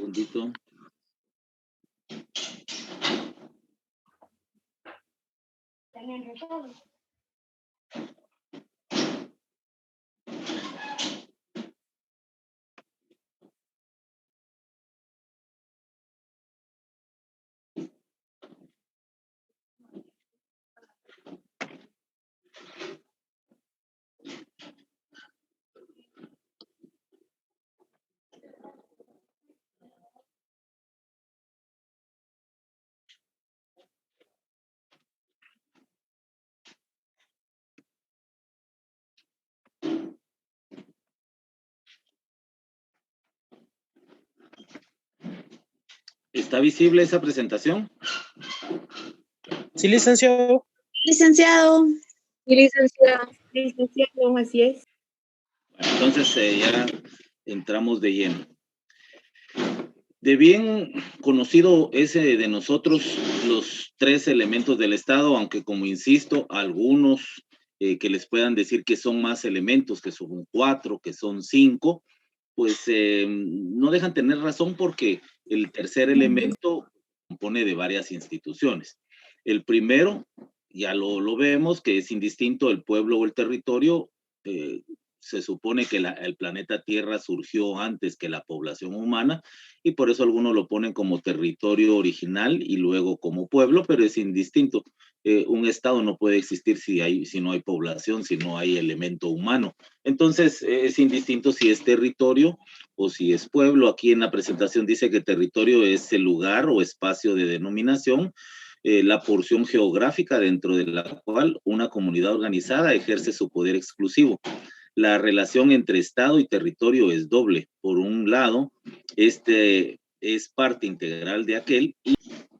segundito. ¿Está visible esa presentación? Sí, licenciado. Licenciado. Sí, licenciado. Licenciado, así es. Entonces ya entramos de lleno. De bien conocido ese de nosotros los tres elementos del Estado, aunque como insisto, algunos que les puedan decir que son más elementos, que son 4, que son 5, pues no dejan tener razón porque el tercer elemento compone de varias instituciones. El primero, ya lo vemos, que es indistinto el pueblo o el territorio. Se supone que el planeta Tierra surgió antes que la población humana y por eso algunos lo ponen como territorio original y luego como pueblo, pero es indistinto. Un estado no puede existir si no hay población, si no hay elemento humano. Entonces es indistinto si es territorio o si es pueblo. Aquí en la presentación dice que territorio es el lugar o espacio de denominación, la porción geográfica dentro de la cual una comunidad organizada ejerce su poder exclusivo. La relación entre Estado y territorio es doble. Por un lado, este es parte integral de aquel y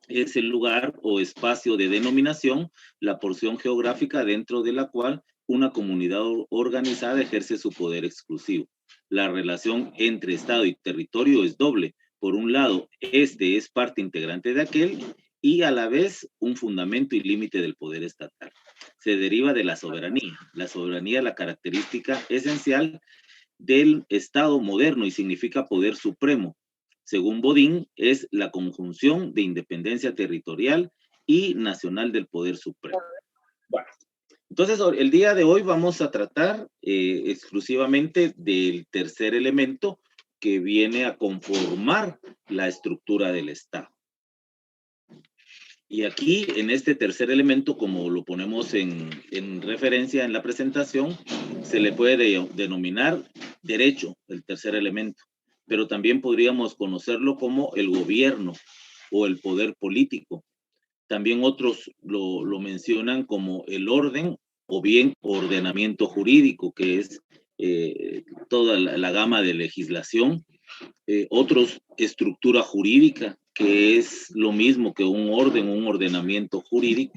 es el lugar o espacio de denominación, la porción geográfica dentro de la cual una comunidad organizada ejerce su poder exclusivo. La relación entre Estado y territorio es doble. Por un lado, este es parte integrante de aquel y a la vez un fundamento y límite del poder estatal. Se deriva de la soberanía. La soberanía es la característica esencial del Estado moderno y significa poder supremo. Según Bodin, es la conjunción de independencia territorial y nacional del poder supremo. Bueno, entonces el día de hoy vamos a tratar exclusivamente del tercer elemento que viene a conformar la estructura del Estado. Y aquí, en este tercer elemento, como lo ponemos en referencia en la presentación, se le puede denominar derecho, el tercer elemento, pero también podríamos conocerlo como el gobierno o el poder político. También otros lo mencionan como el orden o bien ordenamiento jurídico, que es toda la gama de legislación. Otros, estructura jurídica, que es lo mismo que un orden, un ordenamiento jurídico.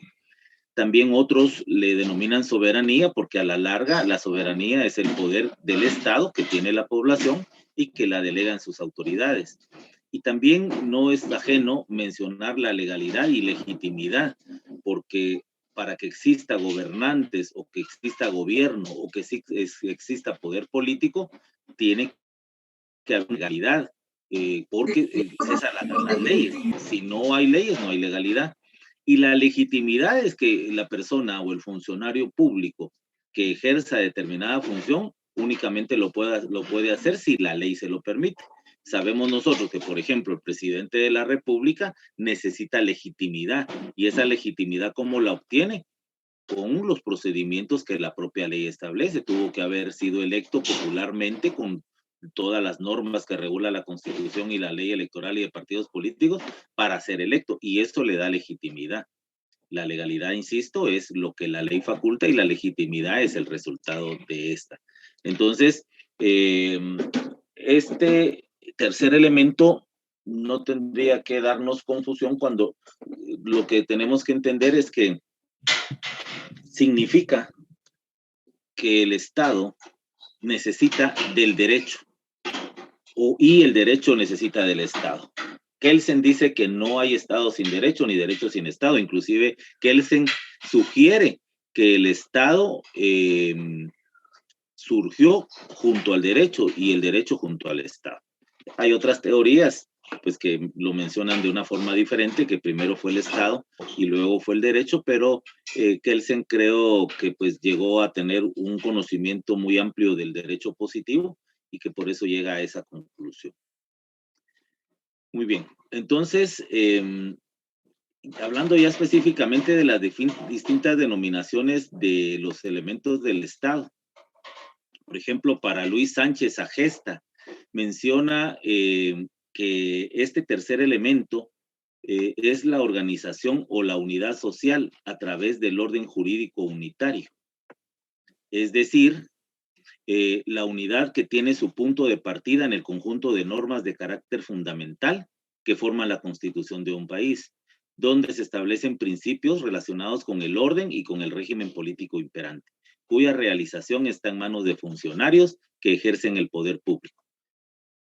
También otros le denominan soberanía, porque a la larga la soberanía es el poder del Estado que tiene la población y que la delegan sus autoridades. Y también no es ajeno mencionar la legalidad y legitimidad, porque para que exista gobernantes o que exista gobierno o que exista poder político, tiene que haber legalidad, porque esa es las leyes. Si no hay leyes, no hay legalidad. Y la legitimidad es que la persona o el funcionario público que ejerza determinada función únicamente lo puede hacer si la ley se lo permite. Sabemos nosotros que, por ejemplo, el presidente de la República necesita legitimidad, y esa legitimidad, ¿cómo la obtiene? Con los procedimientos que la propia ley establece. Tuvo que haber sido electo popularmente con todas las normas que regula la Constitución y la ley electoral y de partidos políticos para ser electo, y esto le da legitimidad. La legalidad, insisto, es lo que la ley faculta y la legitimidad es el resultado de esta. Entonces, este tercer elemento no tendría que darnos confusión cuando lo que tenemos que entender es que significa que el Estado necesita del derecho y el derecho necesita del Estado. Kelsen dice que no hay Estado sin derecho ni derecho sin Estado. Inclusive Kelsen sugiere que el Estado surgió junto al derecho y el derecho junto al Estado. Hay otras teorías pues que lo mencionan de una forma diferente, que primero fue el Estado y luego fue el derecho, pero Kelsen creo que pues llegó a tener un conocimiento muy amplio del derecho positivo y que por eso llega a esa conclusión. Muy bien, entonces, hablando ya específicamente de las distintas denominaciones de los elementos del Estado. Por ejemplo, para Luis Sánchez Agesta, menciona que este tercer elemento es la organización o la unidad social a través del orden jurídico unitario. Es decir, la unidad que tiene su punto de partida en el conjunto de normas de carácter fundamental que forman la constitución de un país, donde se establecen principios relacionados con el orden y con el régimen político imperante, cuya realización está en manos de funcionarios que ejercen el poder público.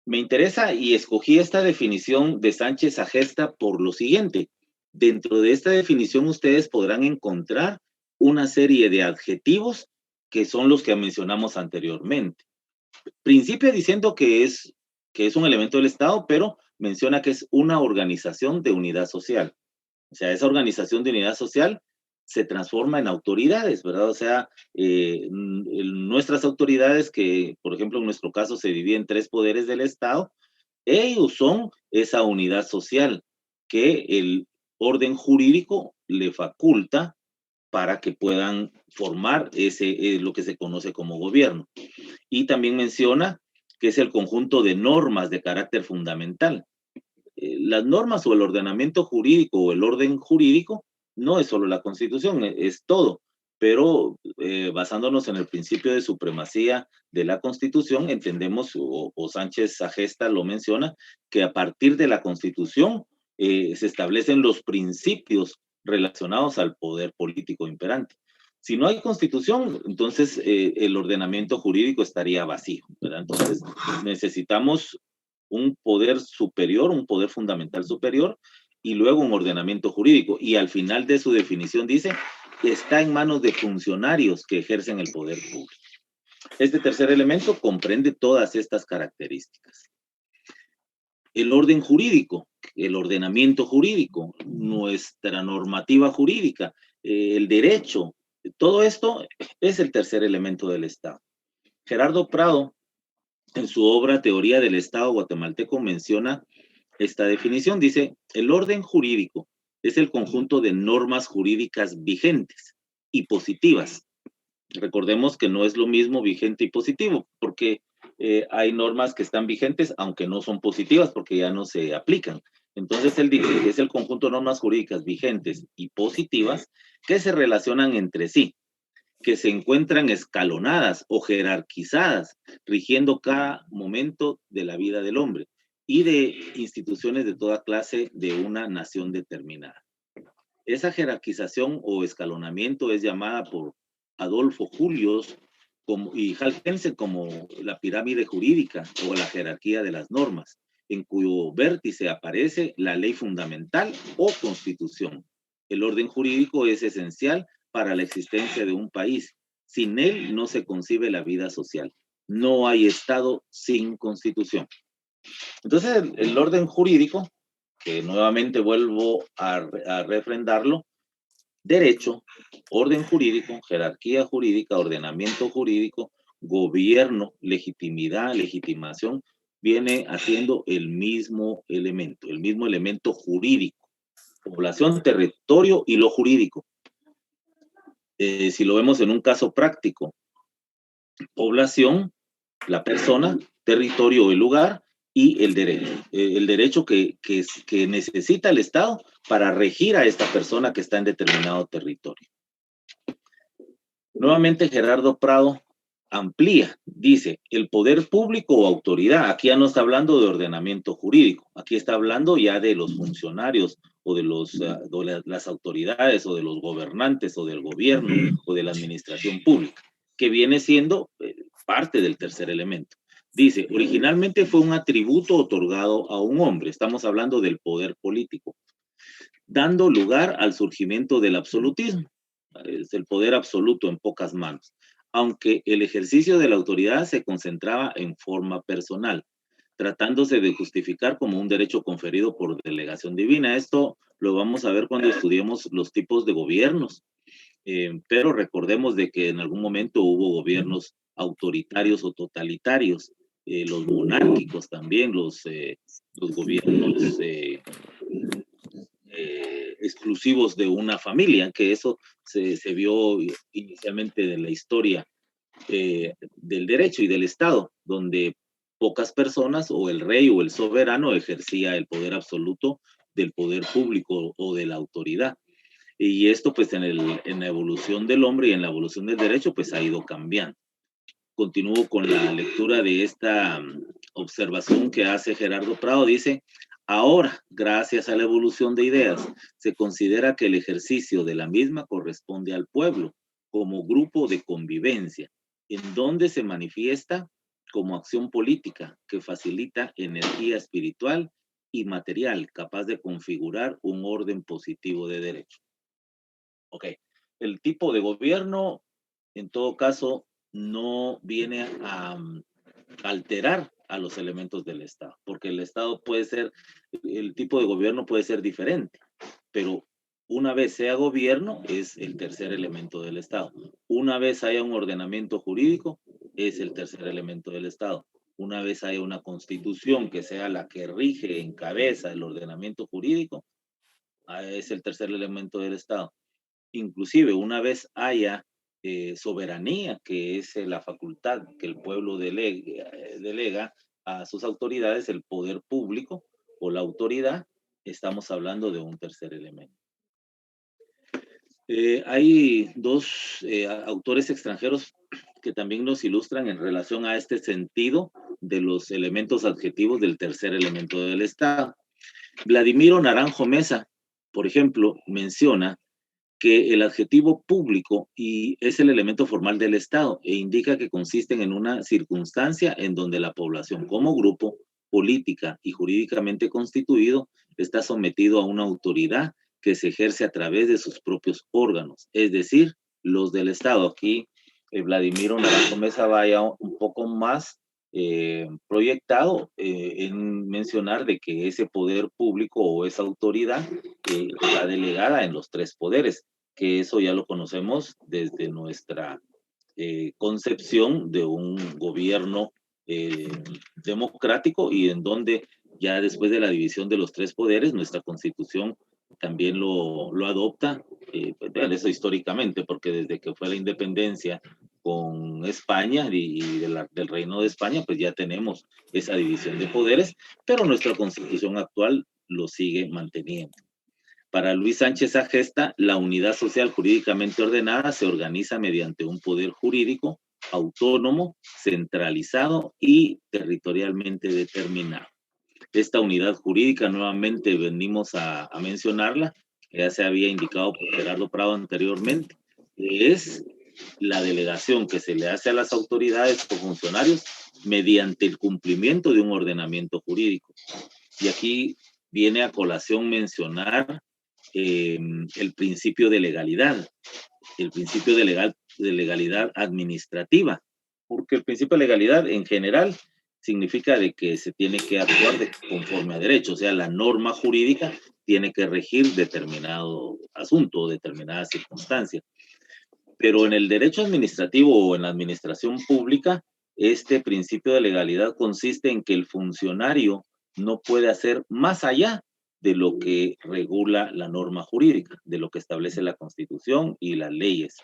Me interesa y escogí esta definición de Sánchez Agesta por lo siguiente. Dentro de esta definición ustedes podrán encontrar una serie de adjetivos que son los que mencionamos anteriormente. Principia diciendo que es un elemento del Estado, pero menciona que es una organización de unidad social. O sea, esa organización de unidad social se transforma en autoridades, ¿verdad? O sea, nuestras autoridades, que por ejemplo en nuestro caso se dividen en 3 poderes del Estado, ellos son esa unidad social que el orden jurídico le faculta para que puedan formar lo que se conoce como gobierno. Y también menciona que es el conjunto de normas de carácter fundamental. Las normas o el ordenamiento jurídico o el orden jurídico no es solo la Constitución, es todo. Pero basándonos en el principio de supremacía de la Constitución, entendemos, o Sánchez Agesta lo menciona, que a partir de la Constitución se establecen los principios relacionados al poder político imperante. Si no hay Constitución, entonces el ordenamiento jurídico estaría vacío, ¿verdad? Entonces necesitamos un poder superior, un poder fundamental superior, y luego un ordenamiento jurídico. Y al final de su definición dice que está en manos de funcionarios que ejercen el poder público. Este tercer elemento comprende todas estas características. El orden jurídico, el ordenamiento jurídico, nuestra normativa jurídica, el derecho, todo esto es el tercer elemento del Estado. Gerardo Prado, en su obra Teoría del Estado guatemalteco, menciona esta definición. Dice, el orden jurídico es el conjunto de normas jurídicas vigentes y positivas. Recordemos que no es lo mismo vigente y positivo, porque hay normas que están vigentes, aunque no son positivas, porque ya no se aplican. Entonces, él dice que es el conjunto de normas jurídicas vigentes y positivas que se relacionan entre sí, que se encuentran escalonadas o jerarquizadas, rigiendo cada momento de la vida del hombre y de instituciones de toda clase de una nación determinada. Esa jerarquización o escalonamiento es llamada por Adolfo Julius y Hal Kelsen como la pirámide jurídica o la jerarquía de las normas, en cuyo vértice aparece la ley fundamental o constitución. El orden jurídico es esencial para la existencia de un país. Sin él no se concibe la vida social. No hay Estado sin constitución. Entonces, el orden jurídico, que nuevamente vuelvo a refrendarlo, derecho, orden jurídico, jerarquía jurídica, ordenamiento jurídico, gobierno, legitimidad, legitimación, viene haciendo el mismo elemento jurídico. Población, territorio y lo jurídico. Si lo vemos en un caso práctico, población, la persona, territorio o el lugar, y el derecho que necesita el Estado para regir a esta persona que está en determinado territorio. Nuevamente Gerardo Prado amplía, dice, el poder público o autoridad. Aquí ya no está hablando de ordenamiento jurídico, aquí está hablando ya de los funcionarios o de las autoridades o de los gobernantes o del gobierno o de la administración pública, que viene siendo parte del tercer elemento. Dice, originalmente fue un atributo otorgado a un hombre, estamos hablando del poder político, dando lugar al surgimiento del absolutismo. Es el poder absoluto en pocas manos, aunque el ejercicio de la autoridad se concentraba en forma personal. tratándose de justificar como un derecho conferido por delegación divina. Esto lo vamos a ver cuando estudiemos los tipos de gobiernos. Pero recordemos de que en algún momento hubo gobiernos autoritarios o totalitarios, los monárquicos también, los gobiernos exclusivos de una familia, que eso se vio inicialmente de la historia del derecho y del Estado, donde pocas personas o el rey o el soberano ejercía el poder absoluto del poder público o de la autoridad. Y esto pues en la evolución del hombre y en la evolución del derecho pues ha ido cambiando. Continúo con la lectura de esta observación que hace Gerardo Prado. Dice, ahora, gracias a la evolución de ideas, se considera que el ejercicio de la misma corresponde al pueblo como grupo de convivencia, en donde se manifiesta como acción política que facilita energía espiritual y material capaz de configurar un orden positivo de derecho. Ok, el tipo de gobierno, en todo caso, no viene a alterar a los elementos del Estado, porque el Estado puede ser, el tipo de gobierno puede ser diferente, pero una vez sea gobierno, es el tercer elemento del Estado. Una vez haya un ordenamiento jurídico, es el tercer elemento del Estado. Una vez haya una constitución que sea la que rige, encabeza el ordenamiento jurídico, es el tercer elemento del Estado. Inclusive una vez haya soberanía, que es la facultad que el pueblo delega a sus autoridades, el poder público o la autoridad, estamos hablando de un tercer elemento. Hay dos autores extranjeros que también nos ilustran en relación a este sentido de los elementos adjetivos del tercer elemento del Estado. Vladimiro Naranjo Mesa, por ejemplo, menciona que el adjetivo público es el elemento formal del Estado e indica que consisten en una circunstancia en donde la población como grupo política y jurídicamente constituido está sometido a una autoridad que se ejerce a través de sus propios órganos, es decir, los del Estado. Aquí Vladimiro Naranjo Mesa vaya un poco más proyectado en mencionar de que ese poder público o esa autoridad está delegada en los tres poderes, que eso ya lo conocemos desde nuestra concepción de un gobierno democrático y en donde ya después de la división de los tres poderes, nuestra constitución también lo adopta, pues, eso históricamente, porque desde que fue la independencia con España y del Reino de España, pues ya tenemos esa división de poderes, pero nuestra constitución actual lo sigue manteniendo. Para Luis Sánchez Agesta, la unidad social jurídicamente ordenada se organiza mediante un poder jurídico autónomo, centralizado y territorialmente determinado. Esta unidad jurídica, nuevamente venimos a mencionarla, ya se había indicado por Gerardo Prado anteriormente, es la delegación que se le hace a las autoridades o funcionarios mediante el cumplimiento de un ordenamiento jurídico. Y aquí viene a colación mencionar el principio de legalidad, el principio de legalidad administrativa, porque el principio de legalidad en general significa de que se tiene que actuar conforme a derecho, o sea, la norma jurídica tiene que regir determinado asunto o determinada circunstancia. Pero en el derecho administrativo o en la administración pública, este principio de legalidad consiste en que el funcionario no puede hacer más allá de lo que regula la norma jurídica, de lo que establece la Constitución y las leyes,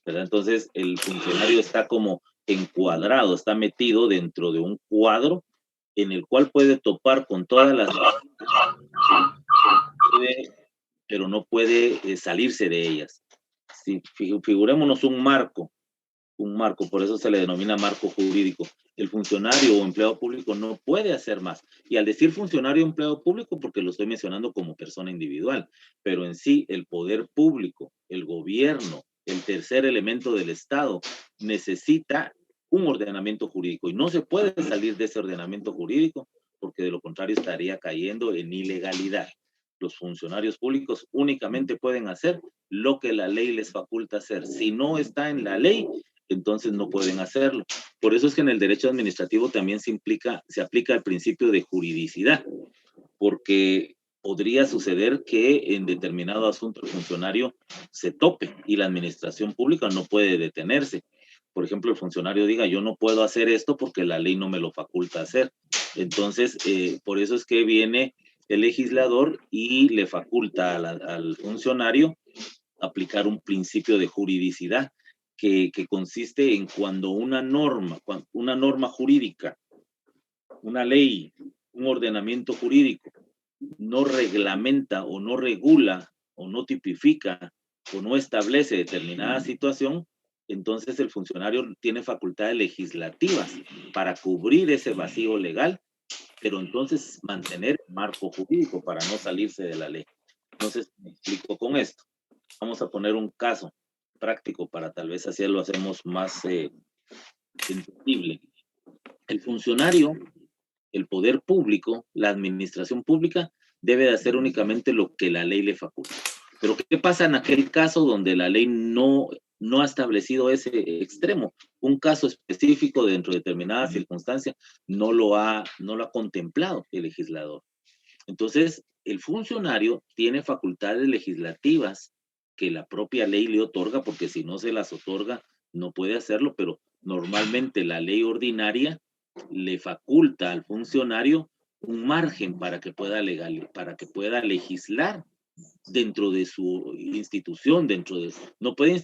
¿verdad? Entonces, el funcionario está como encuadrado, está metido dentro de un cuadro en el cual puede topar con todas las... pero no puede salirse de ellas. Si figurémonos un marco, por eso se le denomina marco jurídico. El funcionario o empleado público no puede hacer más. Y al decir funcionario o empleado público, porque lo estoy mencionando como persona individual, pero en sí el poder público, el gobierno, el tercer elemento del Estado, necesita un ordenamiento jurídico y no se puede salir de ese ordenamiento jurídico porque de lo contrario estaría cayendo en ilegalidad. Los funcionarios públicos únicamente pueden hacer lo que la ley les faculta hacer. Si no está en la ley, entonces no pueden hacerlo. Por eso es que en el derecho administrativo también se aplica el principio de juridicidad, porque podría suceder que en determinado asunto el funcionario se tope y la administración pública no puede detenerse. Por ejemplo, el funcionario diga, yo no puedo hacer esto porque la ley no me lo faculta hacer. Entonces, por eso es que viene el legislador y le faculta al funcionario aplicar un principio de juridicidad que consiste en cuando una norma jurídica, una ley, un ordenamiento jurídico no reglamenta o no regula o no tipifica o no establece determinada situación, entonces el funcionario tiene facultades legislativas para cubrir ese vacío legal, pero entonces mantener marco jurídico para no salirse de la ley. Entonces, me explico con esto. Vamos a poner un caso práctico para tal vez así lo hacemos más entendible. El funcionario, el poder público, la administración pública debe de hacer únicamente lo que la ley le faculta. Pero ¿qué pasa en aquel caso donde la ley no ha establecido ese extremo? Un caso específico dentro de determinada circunstancia no lo ha contemplado el legislador. Entonces, el funcionario tiene facultades legislativas que la propia ley le otorga, porque si no se las otorga, no puede hacerlo, pero normalmente la ley ordinaria le faculta al funcionario un margen para que pueda legislar dentro de su institución, no puede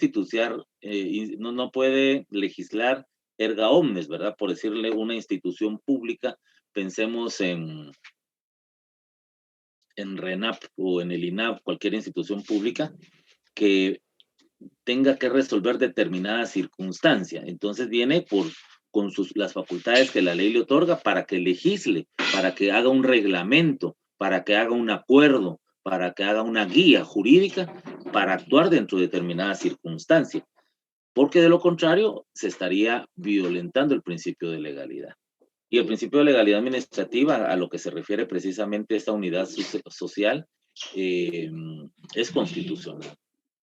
no puede legislar erga omnes, ¿verdad? Por decirle una institución pública, pensemos en RENAP o en el INAP, cualquier institución pública que tenga que resolver determinada circunstancia. Entonces viene con las facultades que la ley le otorga para que legisle, para que haga un reglamento, para que haga un acuerdo, para que haga una guía jurídica para actuar dentro de determinada circunstancia. Porque de lo contrario, se estaría violentando el principio de legalidad. Y el principio de legalidad administrativa, a lo que se refiere precisamente esta unidad social, es constitucional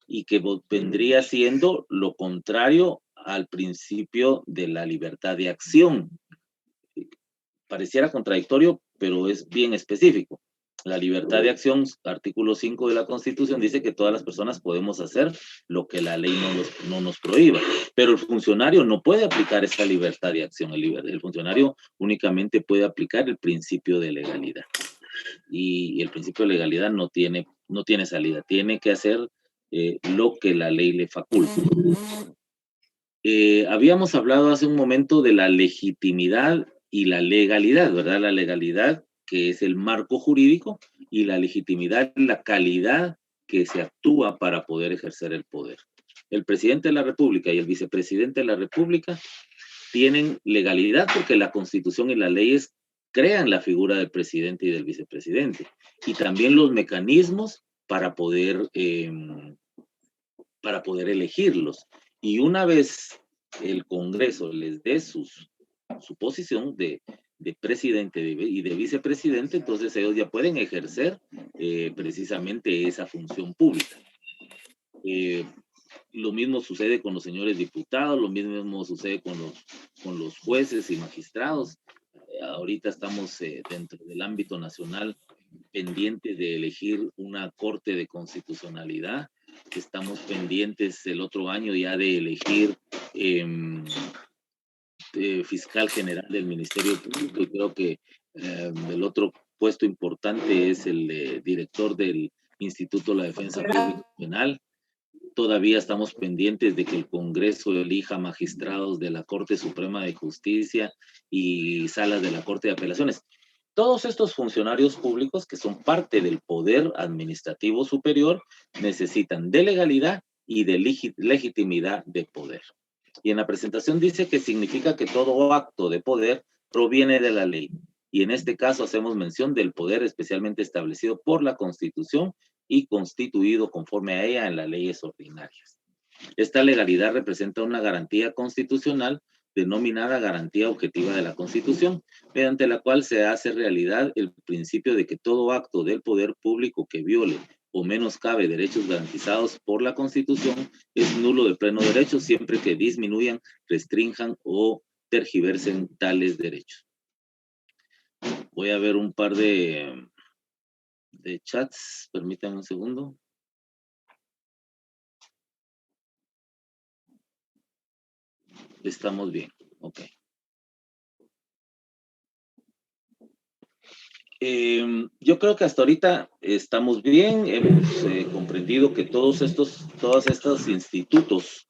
y que vendría siendo lo contrario al principio de la libertad de acción. Pareciera contradictorio, pero es bien específico. La libertad de acción, artículo 5 de la Constitución, dice que todas las personas podemos hacer lo que la ley no nos prohíba, pero el funcionario no puede aplicar esa libertad de acción. El funcionario únicamente puede aplicar el principio de legalidad. Y el principio de legalidad no tiene salida, tiene que hacer lo que la ley le faculta. Habíamos hablado hace un momento de la legitimidad y la legalidad, ¿verdad? La legalidad, que es el marco jurídico, y la legitimidad, la calidad que se actúa para poder ejercer el poder. El presidente de la República y el vicepresidente de la República tienen legalidad porque la Constitución y las leyes crean la figura del presidente y del vicepresidente, y también los mecanismos para poder elegirlos. Y una vez el Congreso les dé su posición de presidente y de vicepresidente, entonces ellos ya pueden ejercer precisamente esa función pública. Lo mismo sucede con los señores diputados, lo mismo sucede con los jueces y magistrados. Ahorita estamos dentro del ámbito nacional pendientes de elegir una corte de constitucionalidad. Estamos pendientes el otro año ya de elegir fiscal general del Ministerio Público, y creo que el otro puesto importante es el director del Instituto de la Defensa Pública Penal. Todavía estamos pendientes de que el Congreso elija magistrados de la Corte Suprema de Justicia y salas de la Corte de Apelaciones. Todos estos funcionarios públicos que son parte del poder administrativo superior necesitan de legalidad y de legitimidad de poder. Y en la presentación dice que significa que todo acto de poder proviene de la ley. Y en este caso hacemos mención del poder especialmente establecido por la Constitución y constituido conforme a ella en las leyes ordinarias. Esta legalidad representa una garantía constitucional denominada garantía objetiva de la Constitución, mediante la cual se hace realidad el principio de que todo acto del poder público que viole o menoscabe derechos garantizados por la Constitución es nulo de pleno derecho siempre que disminuyan, restrinjan o tergiversen tales derechos. Voy a ver un par de chats, permítanme un segundo. Estamos bien, ok. Yo creo que hasta ahorita estamos bien, hemos comprendido que todos estos institutos,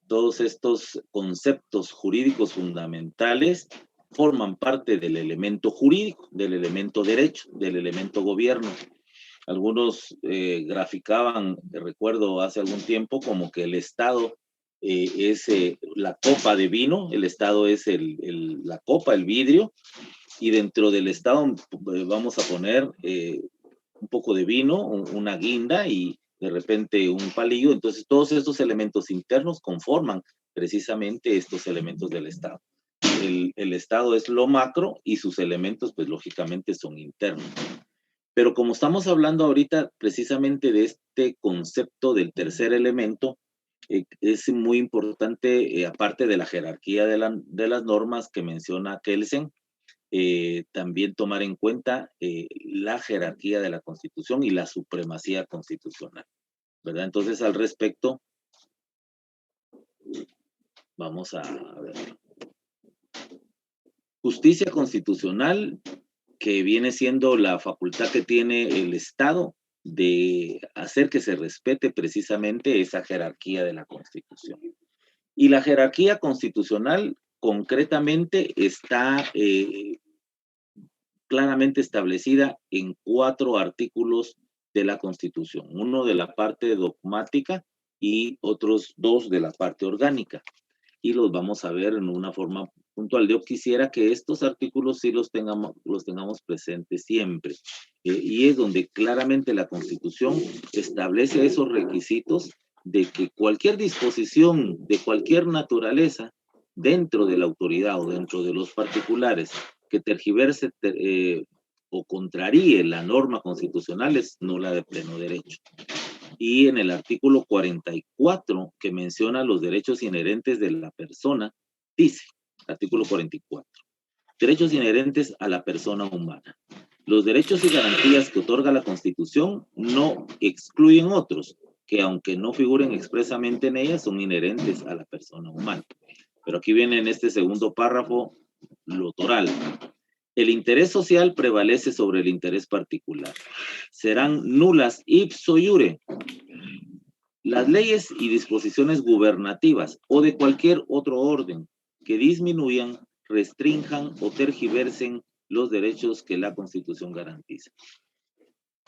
todos estos conceptos jurídicos fundamentales forman parte del elemento jurídico, del elemento derecho, del elemento gobierno. Algunos graficaban, recuerdo hace algún tiempo, como que el Estado es la copa de vino, el Estado es la copa, el vidrio, y dentro del Estado vamos a poner un poco de vino, una guinda y de repente un palillo. Entonces todos estos elementos internos conforman precisamente estos elementos del Estado. El Estado es lo macro y sus elementos pues lógicamente son internos. Pero como estamos hablando ahorita precisamente de este concepto del tercer elemento, es muy importante, aparte de la jerarquía de las normas que menciona Kelsen, también tomar en cuenta la jerarquía de la Constitución y la supremacía constitucional, ¿verdad? Entonces, al respecto, vamos a ver. Justicia constitucional, que viene siendo la facultad que tiene el Estado de hacer que se respete precisamente esa jerarquía de la Constitución. Y la jerarquía constitucional concretamente está claramente establecida en 4 artículos de la Constitución, uno de la parte dogmática y otros 2 de la parte orgánica. Y los vamos a ver en una forma puntual. Yo quisiera que estos artículos sí los tengamos presentes siempre. Y es donde claramente la Constitución establece esos requisitos de que cualquier disposición de cualquier naturaleza dentro de la autoridad o dentro de los particulares que tergiverse o contraríe la norma constitucional es nula de pleno derecho. Y en el artículo 44, que menciona los derechos inherentes de la persona, dice, artículo 44, derechos inherentes a la persona humana. Los derechos y garantías que otorga la Constitución no excluyen otros, que aunque no figuren expresamente en ella, son inherentes a la persona humana. Pero aquí viene en este segundo párrafo lo toral. El interés social prevalece sobre el interés particular. Serán nulas ipso iure las leyes y disposiciones gubernativas o de cualquier otro orden que disminuyan, restrinjan o tergiversen los derechos que la Constitución garantiza.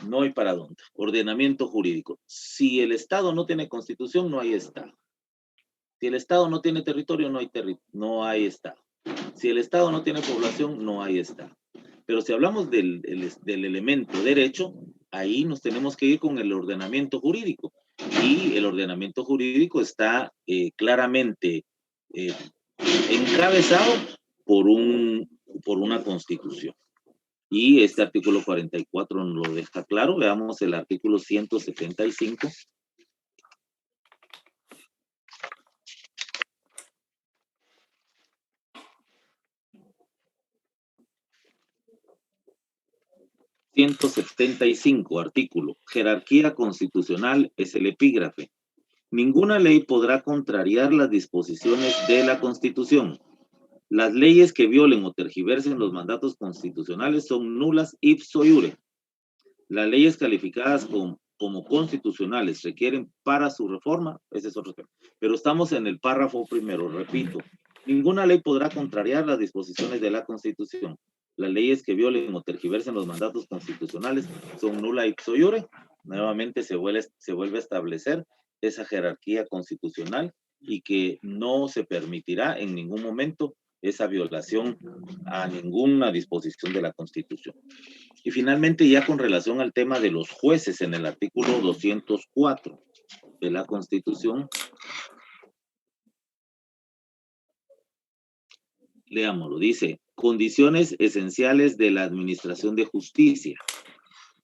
No hay para dónde. Ordenamiento jurídico. Si el Estado no tiene Constitución, no hay Estado. Si el Estado no tiene territorio, no hay Estado. Si el Estado no tiene población, no hay Estado. Pero si hablamos del elemento derecho, ahí nos tenemos que ir con el ordenamiento jurídico. Y el ordenamiento jurídico está claramente encabezado por una Constitución. Y este artículo 44 nos lo deja claro. Veamos el artículo 175. Artículo. Jerarquía constitucional es el epígrafe. Ninguna ley podrá contrariar las disposiciones de la Constitución. Las leyes que violen o tergiversen los mandatos constitucionales son nulas ipso iure. Las leyes calificadas como constitucionales requieren para su reforma, ese es otro tema. Pero estamos en el párrafo primero, repito. Ninguna ley podrá contrariar las disposiciones de la Constitución. Las leyes que violen o tergiversen los mandatos constitucionales son nula ipso iure. Nuevamente se vuelve a establecer esa jerarquía constitucional y que no se permitirá en ningún momento esa violación a ninguna disposición de la Constitución. Y finalmente, ya con relación al tema de los jueces, en el artículo 204 de la Constitución, leámoslo, dice, condiciones esenciales de la administración de justicia.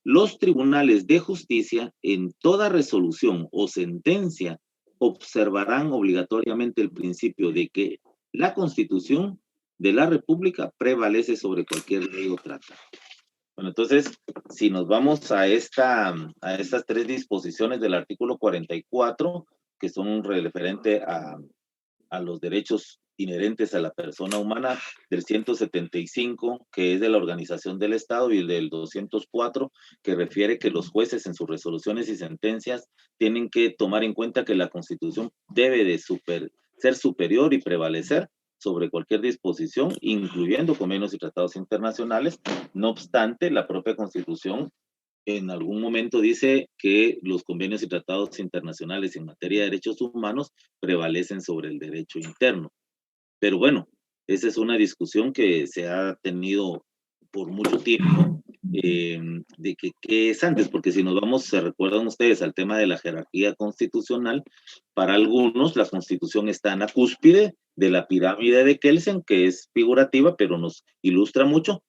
Los tribunales de justicia, en toda resolución o sentencia, observarán obligatoriamente el principio de que la Constitución de la República prevalece sobre cualquier ley o tratado. Bueno, entonces, si nos vamos a estas tres disposiciones del artículo 44, que son referente a los derechos inherentes a la persona humana, del 175, que es de la organización del Estado, y el del 204, que refiere que los jueces en sus resoluciones y sentencias tienen que tomar en cuenta que la Constitución debe de ser superior y prevalecer sobre cualquier disposición, incluyendo convenios y tratados internacionales. No obstante, la propia Constitución en algún momento dice que los convenios y tratados internacionales en materia de derechos humanos prevalecen sobre el derecho interno. Pero bueno, esa es una discusión que se ha tenido por mucho tiempo, de que qué es antes, porque si nos vamos, se recuerdan ustedes al tema de la jerarquía constitucional, para algunos la Constitución está en la cúspide de la pirámide de Kelsen, que es figurativa, pero nos ilustra mucho,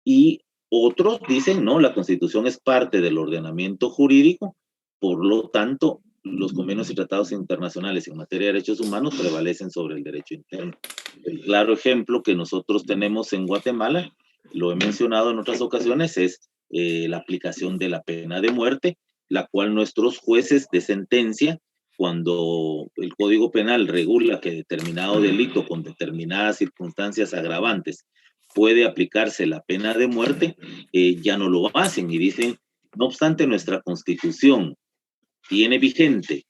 y otros dicen, no, la Constitución es parte del ordenamiento jurídico, por lo tanto, los convenios y tratados internacionales en materia de derechos humanos prevalecen sobre el derecho interno. El claro ejemplo que nosotros tenemos en Guatemala, lo he mencionado en otras ocasiones, es la aplicación de la pena de muerte, la cual nuestros jueces de sentencia, cuando el Código Penal regula que determinado delito con determinadas circunstancias agravantes puede aplicarse la pena de muerte, ya no lo hacen y dicen, no obstante, nuestra Constitución tiene vigente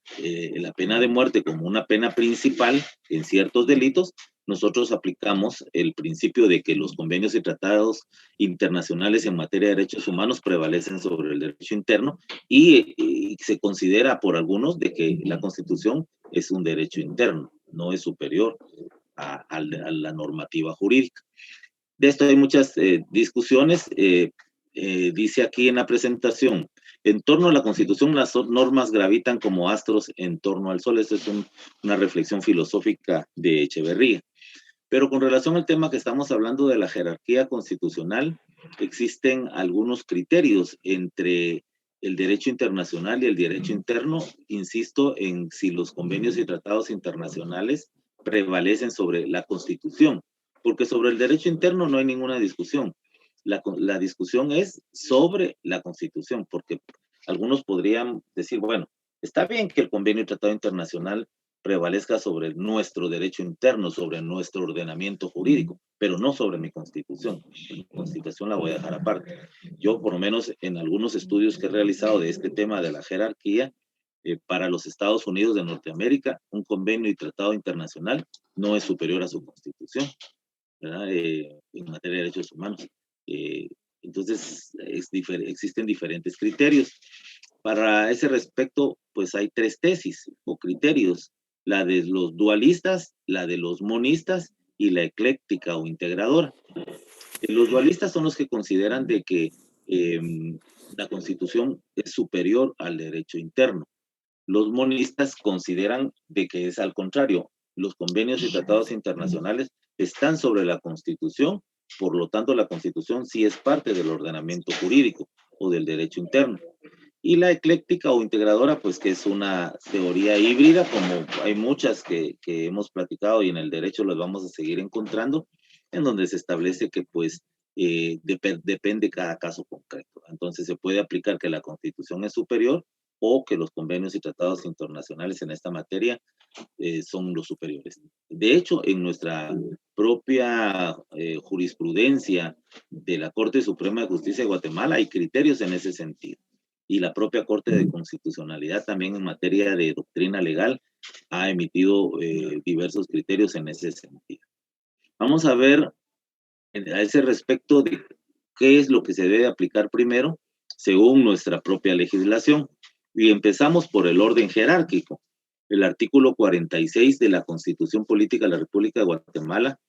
la pena de muerte como una pena principal en ciertos delitos. Nosotros aplicamos el principio de que los convenios y tratados internacionales en materia de derechos humanos prevalecen sobre el derecho interno y se considera por algunos de que la Constitución es un derecho interno, no es superior a la normativa jurídica. De esto hay muchas discusiones. Dice aquí en la presentación, en torno a la Constitución, las normas gravitan como astros en torno al sol. Esta es una reflexión filosófica de Echeverría. Pero con relación al tema que estamos hablando de la jerarquía constitucional, existen algunos criterios entre el derecho internacional y el derecho interno. Insisto en si los convenios y tratados internacionales prevalecen sobre la Constitución, porque sobre el derecho interno no hay ninguna discusión. La discusión es sobre la Constitución, porque algunos podrían decir, bueno, está bien que el convenio y tratado internacional prevalezca sobre nuestro derecho interno, sobre nuestro ordenamiento jurídico, pero no sobre mi Constitución. Mi Constitución la voy a dejar aparte. Yo, por lo menos en algunos estudios que he realizado de este tema de la jerarquía, para los Estados Unidos de Norteamérica, un convenio y tratado internacional no es superior a su Constitución, ¿verdad? En materia de derechos humanos. Entonces, existen diferentes criterios. Para ese respecto, pues hay tres tesis o criterios: la de los dualistas, la de los monistas y la ecléctica o integradora. Los dualistas son los que consideran de que la Constitución es superior al derecho interno. Los monistas consideran de que es al contrario. Los convenios y tratados internacionales están sobre la Constitución, por lo tanto la Constitución sí es parte del ordenamiento jurídico o del derecho interno. Y la ecléctica o integradora, pues que es una teoría híbrida, como hay muchas que hemos platicado y en el derecho las vamos a seguir encontrando, en donde se establece que pues depende cada caso concreto. Entonces se puede aplicar que la Constitución es superior o que los convenios y tratados internacionales en esta materia son los superiores. De hecho, en nuestra propia jurisprudencia de la Corte Suprema de Justicia de Guatemala hay criterios en ese sentido. Y la propia Corte de Constitucionalidad también en materia de doctrina legal ha emitido diversos criterios en ese sentido. Vamos a ver a ese respecto de qué es lo que se debe aplicar primero según nuestra propia legislación. Y empezamos por el orden jerárquico. El artículo 46 de la Constitución Política de la República de Guatemala,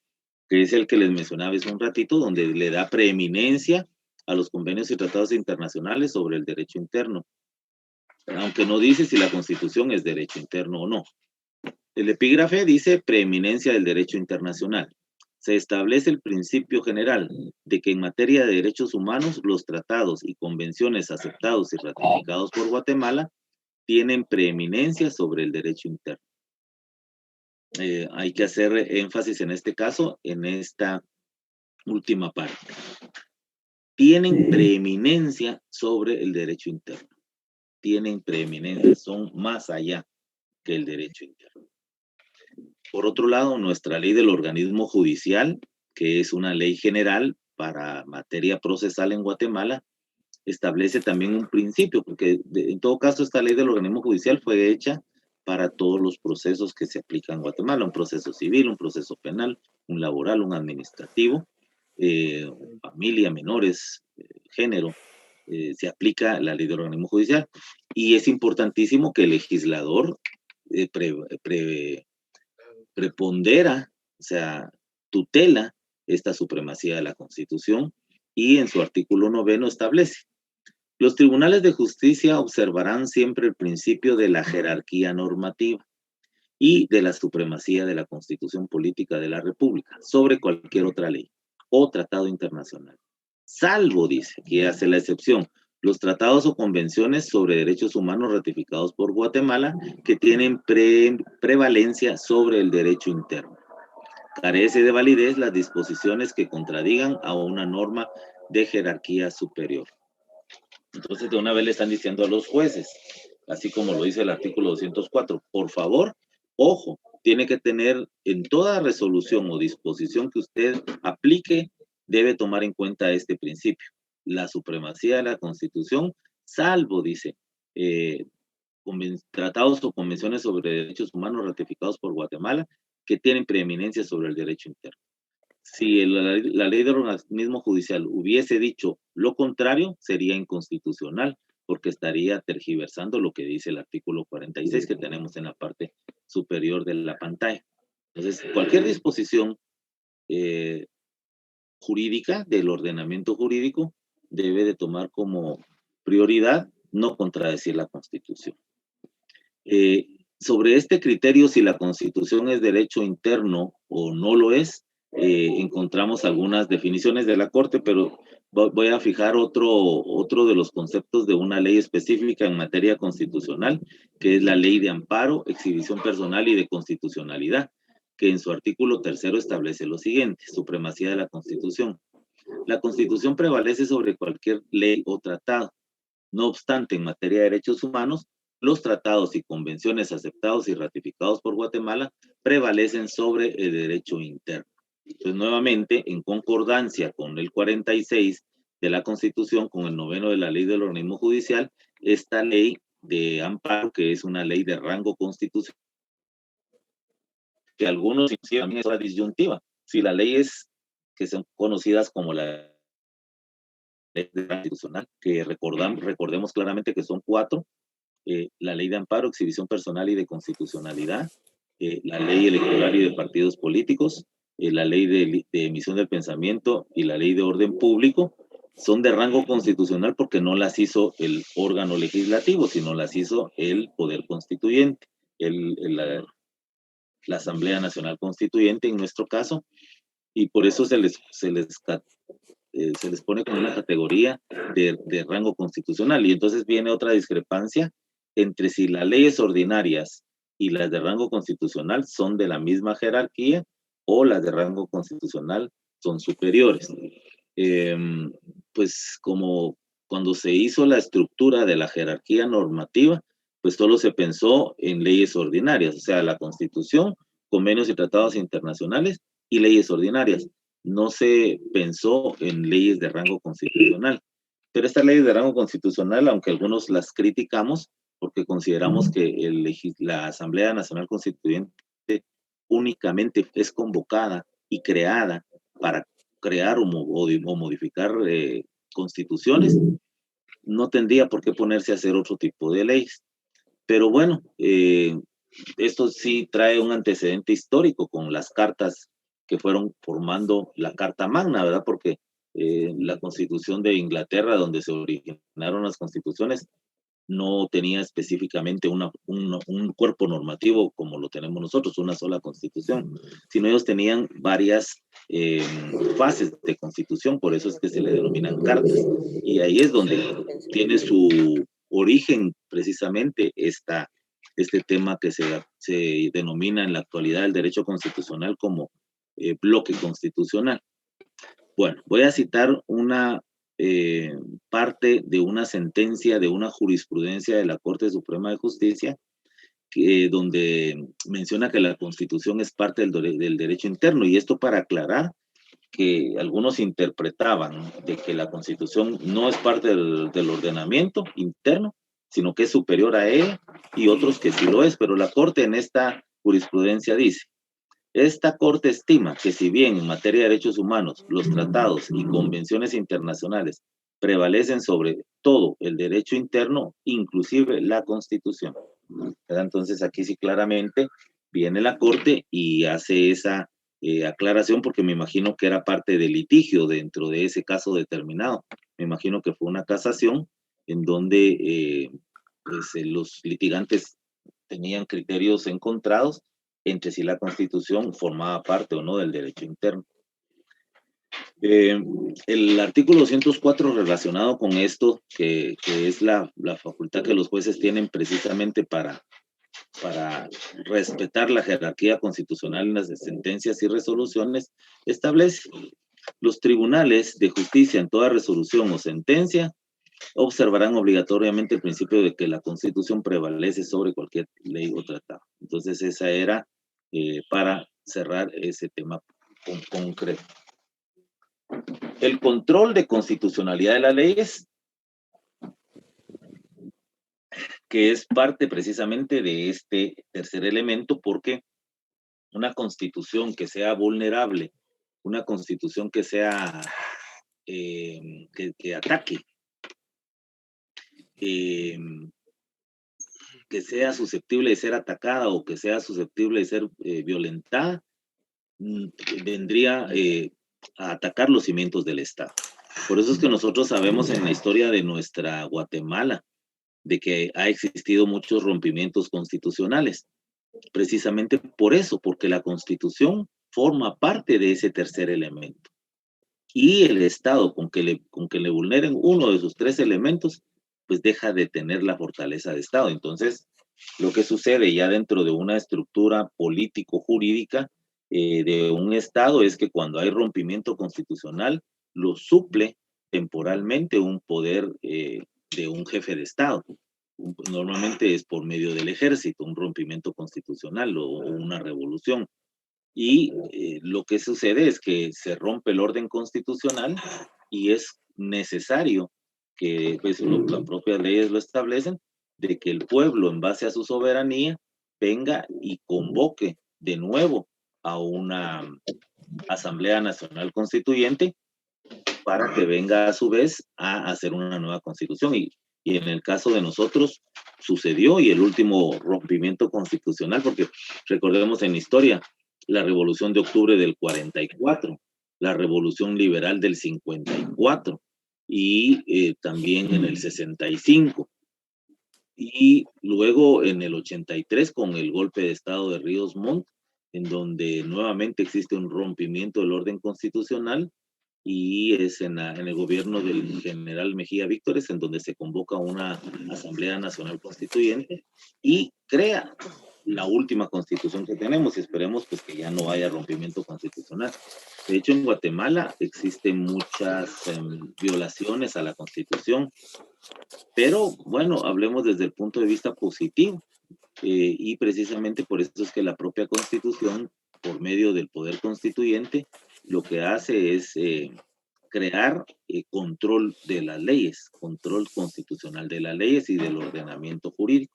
que es el que les mencionaba hace un ratito, donde le da preeminencia a los convenios y tratados internacionales sobre el derecho interno, aunque no dice si la Constitución es derecho interno o no. El epígrafe dice preeminencia del derecho internacional. Se establece el principio general de que en materia de derechos humanos los tratados y convenciones aceptados y ratificados por Guatemala tienen preeminencia sobre el derecho interno. hay que hacer énfasis en este caso, en esta última parte. Tienen preeminencia sobre el derecho interno. Tienen preeminencia, son más allá que el derecho interno. Por otro lado, nuestra ley del organismo judicial, que es una ley general para materia procesal en Guatemala, establece también un principio, porque en todo caso esta ley del organismo judicial fue hecha para todos los procesos que se aplican en Guatemala, un proceso civil, un proceso penal, un laboral, un administrativo, familia, menores, género, se aplica la ley del organismo judicial. Y es importantísimo que el legislador prepondera, o sea, tutela esta supremacía de la Constitución y en su artículo 9 establece: los tribunales de justicia observarán siempre el principio de la jerarquía normativa y de la supremacía de la Constitución Política de la República sobre cualquier otra ley o tratado internacional, salvo, dice, que hace la excepción, los tratados o convenciones sobre derechos humanos ratificados por Guatemala que tienen prevalencia sobre el derecho interno. Carece de validez las disposiciones que contradigan a una norma de jerarquía superior. Entonces, de una vez le están diciendo a los jueces, así como lo dice el artículo 204, por favor, ojo, tiene que tener en toda resolución o disposición que usted aplique, debe tomar en cuenta este principio: la supremacía de la Constitución, salvo, dice, tratados o convenciones sobre derechos humanos ratificados por Guatemala que tienen preeminencia sobre el derecho interno. Si la ley del organismo judicial hubiese dicho lo contrario, sería inconstitucional, porque estaría tergiversando lo que dice el artículo 46 que tenemos en la parte superior de la pantalla. Entonces, cualquier disposición jurídica del ordenamiento jurídico debe de tomar como prioridad no contradecir la Constitución. Sobre este criterio, si la Constitución es derecho interno o no lo es, encontramos algunas definiciones de la Corte, pero voy a fijar otro de los conceptos de una ley específica en materia constitucional, que es la Ley de Amparo, Exhibición Personal y de Constitucionalidad, que en su artículo 3 establece lo siguiente: supremacía de la Constitución. La Constitución prevalece sobre cualquier ley o tratado. No obstante, en materia de derechos humanos, los tratados y convenciones aceptados y ratificados por Guatemala prevalecen sobre el derecho interno. Entonces, nuevamente, en concordancia con el 46 de la Constitución, con el 9 de la Ley del Organismo Judicial, esta ley de amparo, que es una ley de rango constitucional, que algunos inclusive también es la disyuntiva. Si la ley es, que son conocidas como la ley constitucional, que recordemos claramente que son 4, la ley de amparo, exhibición personal y de constitucionalidad, la ley electoral y de partidos políticos, la ley de emisión del pensamiento y la ley de orden público, son de rango constitucional porque no las hizo el órgano legislativo, sino las hizo el poder constituyente, la Asamblea Nacional Constituyente en nuestro caso, y por eso se les pone como una categoría de rango constitucional. Y entonces viene otra discrepancia entre si las leyes ordinarias y las de rango constitucional son de la misma jerarquía o las de rango constitucional son superiores. Pues como cuando se hizo la estructura de la jerarquía normativa, pues solo se pensó en leyes ordinarias, o sea, la Constitución, convenios y tratados internacionales y leyes ordinarias. No se pensó en leyes de rango constitucional. Pero estas leyes de rango constitucional, aunque algunos las criticamos, porque consideramos que la Asamblea Nacional Constituyente únicamente es convocada y creada para crear o modificar constituciones, no tendría por qué ponerse a hacer otro tipo de leyes. Pero bueno, esto sí trae un antecedente histórico con las cartas que fueron formando la Carta Magna, ¿verdad? Porque la Constitución de Inglaterra, donde se originaron las constituciones, no tenía específicamente un cuerpo normativo como lo tenemos nosotros, una sola constitución, sino ellos tenían varias fases de constitución, por eso es que se le denominan cartas. Y ahí es donde tiene su origen precisamente esta este tema que se denomina en la actualidad el derecho constitucional como bloque constitucional. Bueno, voy a citar una parte de una sentencia de una jurisprudencia de la Corte Suprema de Justicia donde menciona que la Constitución es parte del derecho interno, y esto para aclarar que algunos interpretaban de que la Constitución no es parte del ordenamiento interno, sino que es superior a él, y otros que sí lo es, pero la Corte en esta jurisprudencia dice: esta Corte estima que si bien en materia de derechos humanos los tratados y convenciones internacionales prevalecen sobre todo el derecho interno, inclusive la Constitución. Entonces aquí sí claramente viene la Corte y hace esa aclaración, porque me imagino que era parte del litigio dentro de ese caso determinado. Me imagino que fue una casación en donde los litigantes tenían criterios encontrados entre si la Constitución formaba parte o no del derecho interno. El artículo 204 relacionado con esto, que es la facultad que los jueces tienen precisamente para respetar la jerarquía constitucional en las sentencias y resoluciones, establece: los tribunales de justicia en toda resolución o sentencia observarán obligatoriamente el principio de que la Constitución prevalece sobre cualquier ley o tratado. Entonces esa era para cerrar ese tema concreto. El control de constitucionalidad de las leyes, que es parte precisamente de este tercer elemento, porque una constitución que sea vulnerable, una constitución que sea que ataque, que sea susceptible de ser atacada o que sea susceptible de ser violentada, vendría a atacar los cimientos del Estado. Por eso es que nosotros sabemos en la historia de nuestra Guatemala de que ha existido muchos rompimientos constitucionales, precisamente por eso, porque la Constitución forma parte de ese tercer elemento. Y el Estado, con que le vulneren uno de sus tres elementos, pues deja de tener la fortaleza de Estado. Entonces, lo que sucede ya dentro de una estructura político-jurídica de un Estado es que cuando hay rompimiento constitucional, lo suple temporalmente un poder de un jefe de Estado. Normalmente es por medio del ejército, un rompimiento constitucional o una revolución. Y lo que sucede es que se rompe el orden constitucional y es necesario que, pues, las propias leyes lo establecen, de que el pueblo, en base a su soberanía, venga y convoque de nuevo a una Asamblea Nacional Constituyente para que venga a su vez a hacer una nueva constitución. Y en el caso de nosotros sucedió, y el último rompimiento constitucional, porque recordemos en la historia, la Revolución de Octubre del 44, la Revolución Liberal del 54 y también en el 65. Y luego en el 83 con el golpe de Estado de Ríos Montt, en donde nuevamente existe un rompimiento del orden constitucional, y es en el gobierno del general Mejía Víctores, en donde se convoca una Asamblea Nacional Constituyente y crea la última constitución que tenemos, y esperemos pues que ya no haya rompimiento constitucional. De hecho, en Guatemala existen muchas violaciones a la Constitución, pero bueno, hablemos desde el punto de vista positivo, y precisamente por eso es que la propia Constitución, por medio del poder constituyente, lo que hace es crear control de las leyes, control constitucional de las leyes y del ordenamiento jurídico.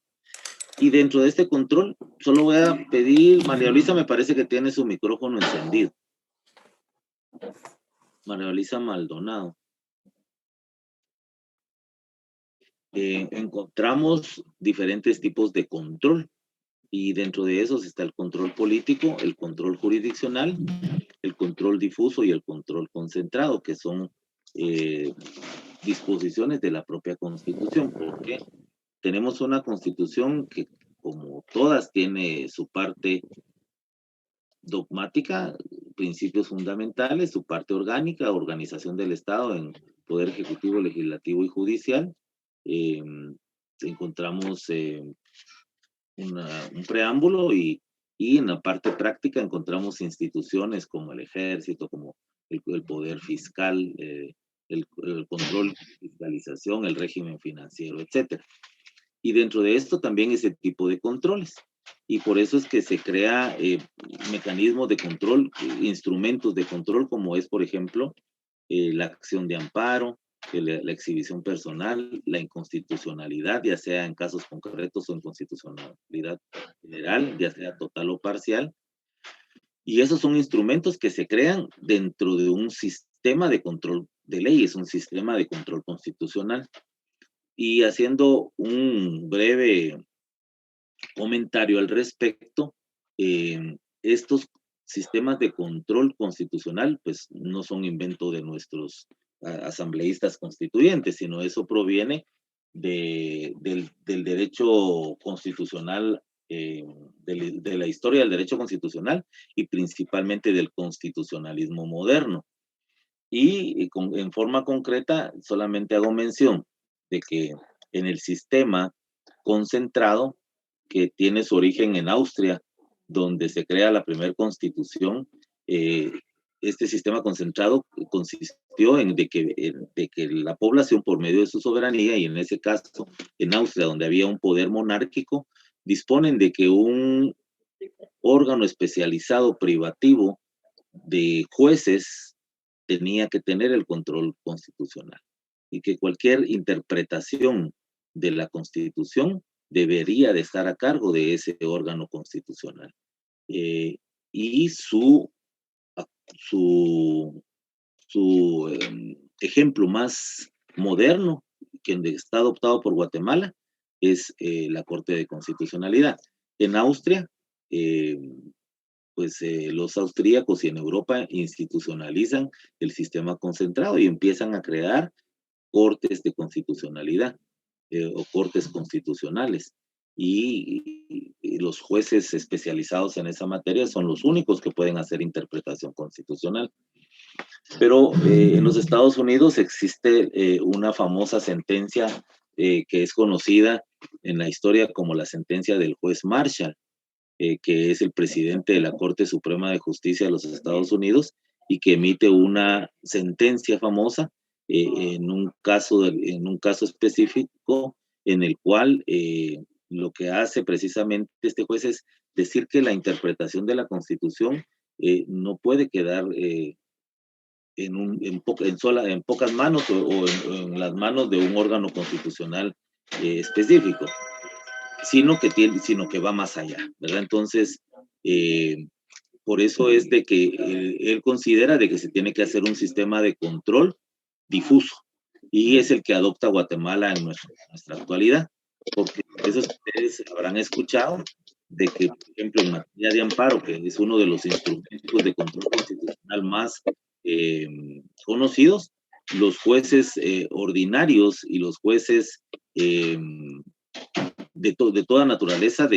Y dentro de este control, solo voy a pedir, María Luisa, me parece que tiene su micrófono encendido. María Luisa Maldonado. Encontramos diferentes tipos de control, y dentro de esos está el control político, el control jurisdiccional, el control difuso y el control concentrado, que son disposiciones de la propia Constitución, porque tenemos una Constitución que, como todas, tiene su parte dogmática, principios fundamentales, su parte orgánica, organización del Estado en poder ejecutivo, legislativo y judicial. Encontramos un preámbulo y en la parte práctica encontramos instituciones como el ejército, como el poder fiscal, el control, fiscalización, el régimen financiero, etcétera. Y dentro de esto también ese tipo de controles. Y por eso es que se crea mecanismos de control, instrumentos de control, como es, por ejemplo, la acción de amparo, la exhibición personal, la inconstitucionalidad, ya sea en casos concretos o inconstitucionalidad general, ya sea total o parcial. Y esos son instrumentos que se crean dentro de un sistema de control de leyes, un sistema de control constitucional. Y haciendo un breve comentario al respecto, estos sistemas de control constitucional, pues no son invento de nuestros asambleístas constituyentes, sino eso proviene del derecho constitucional, de la historia del derecho constitucional y principalmente del constitucionalismo moderno. Y en forma concreta, solamente hago mención de que en el sistema concentrado, que tiene su origen en Austria, donde se crea la primera constitución, este sistema concentrado consistió en de que la población, por medio de su soberanía, y en ese caso en Austria, donde había un poder monárquico, disponen de que un órgano especializado privativo de jueces tenía que tener el control constitucional y que cualquier interpretación de la Constitución debería de estar a cargo de ese órgano constitucional. Y su ejemplo más moderno, que está adoptado por Guatemala, es la Corte de Constitucionalidad. En Austria, pues los austríacos y en Europa institucionalizan el sistema concentrado y empiezan a crear cortes de constitucionalidad o cortes constitucionales. Y los jueces especializados en esa materia son los únicos que pueden hacer interpretación constitucional. Pero en los Estados Unidos existe una famosa sentencia que es conocida en la historia como la sentencia del juez Marshall, que es el presidente de la Corte Suprema de Justicia de los Estados Unidos y que emite una sentencia famosa en un caso específico en el cual lo que hace precisamente este juez es decir que la interpretación de la Constitución no puede quedar en pocas manos o en las manos de un órgano constitucional específico, sino que va más allá, ¿verdad? Entonces, por eso es de que él considera de que se tiene que hacer un sistema de control difuso, y es el que adopta Guatemala en nuestra actualidad, porque eso ustedes habrán escuchado de que, por ejemplo, en materia de amparo, que es uno de los instrumentos de control constitucional más conocidos, los jueces ordinarios y los jueces de toda naturaleza,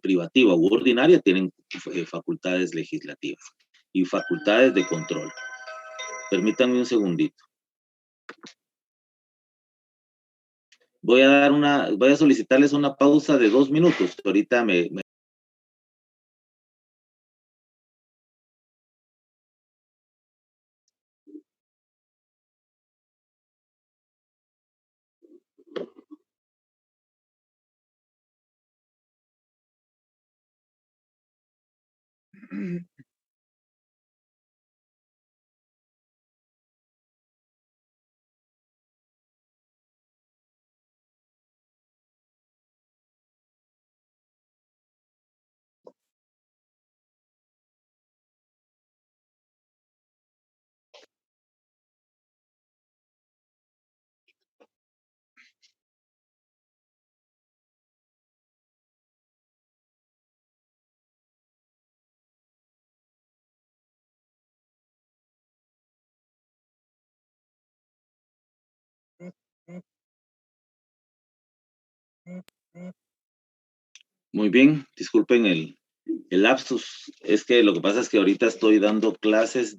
privativa u ordinaria, tienen facultades legislativas y facultades de control. Permítanme un segundito. Voy a solicitarles una pausa de 2 minutos. Ahorita Muy bien, disculpen el lapsus. Es que lo que pasa es que ahorita estoy dando clases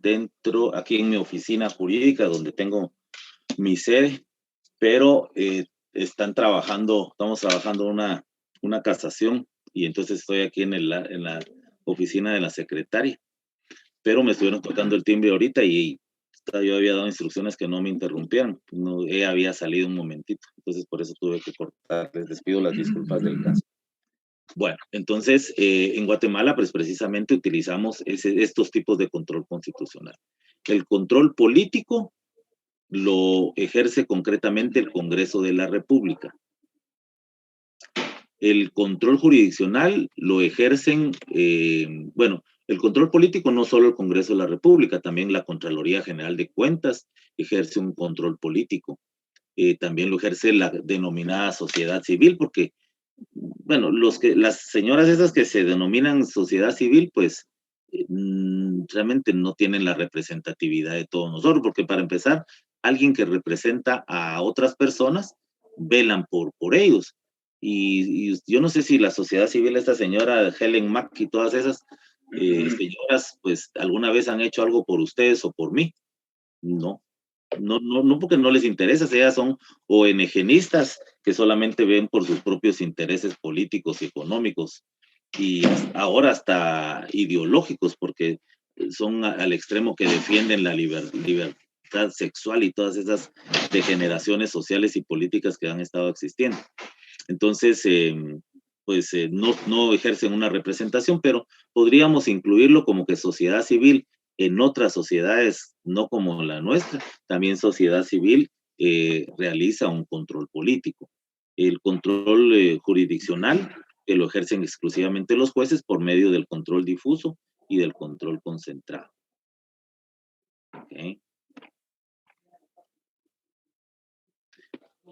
aquí en mi oficina jurídica, donde tengo mi sede, pero estamos trabajando una casación y entonces estoy aquí en la oficina de la secretaria. Pero me estuvieron tocando el timbre ahorita y yo había dado instrucciones que no me interrumpieran. No, ella había salido un momentito, entonces por eso tuve que cortarles. Les pido las disculpas del caso. Bueno, entonces en Guatemala pues precisamente utilizamos estos tipos de control constitucional. El control político lo ejerce concretamente el Congreso de la República. El control jurisdiccional lo ejercen, bueno, el control político no solo el Congreso de la República, también la Contraloría General de Cuentas ejerce un control político. También lo ejerce la denominada sociedad civil, porque, bueno, las señoras esas que se denominan sociedad civil, pues realmente no tienen la representatividad de todos nosotros, porque para empezar, alguien que representa a otras personas velan por ellos. Y yo no sé si la sociedad civil, esta señora Helen Mack y todas esas señoras, pues alguna vez han hecho algo por ustedes o por mí. No, no porque no les interesa, ellas son ONGistas que solamente ven por sus propios intereses políticos y económicos y ahora hasta ideológicos, porque son al extremo que defienden la libertad sexual y todas esas degeneraciones sociales y políticas que han estado existiendo. Entonces, no ejercen una representación, pero podríamos incluirlo como que sociedad civil en otras sociedades, no como la nuestra. También sociedad civil realiza un control político. El control jurisdiccional, que lo ejercen exclusivamente los jueces por medio del control difuso y del control concentrado. ¿Okay?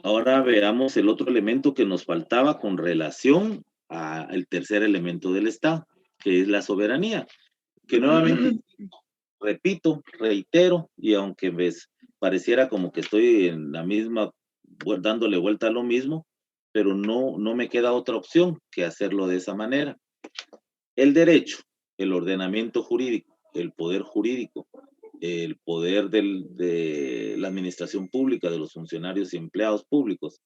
Ahora veamos el otro elemento que nos faltaba con relación al tercer elemento del Estado, que es la soberanía, que nuevamente repito, reitero, y aunque pareciera como que estoy en la misma, dándole vuelta a lo mismo, pero no me queda otra opción que hacerlo de esa manera. El derecho, el ordenamiento jurídico, el poder jurídico, el poder de la administración pública, de los funcionarios y empleados públicos,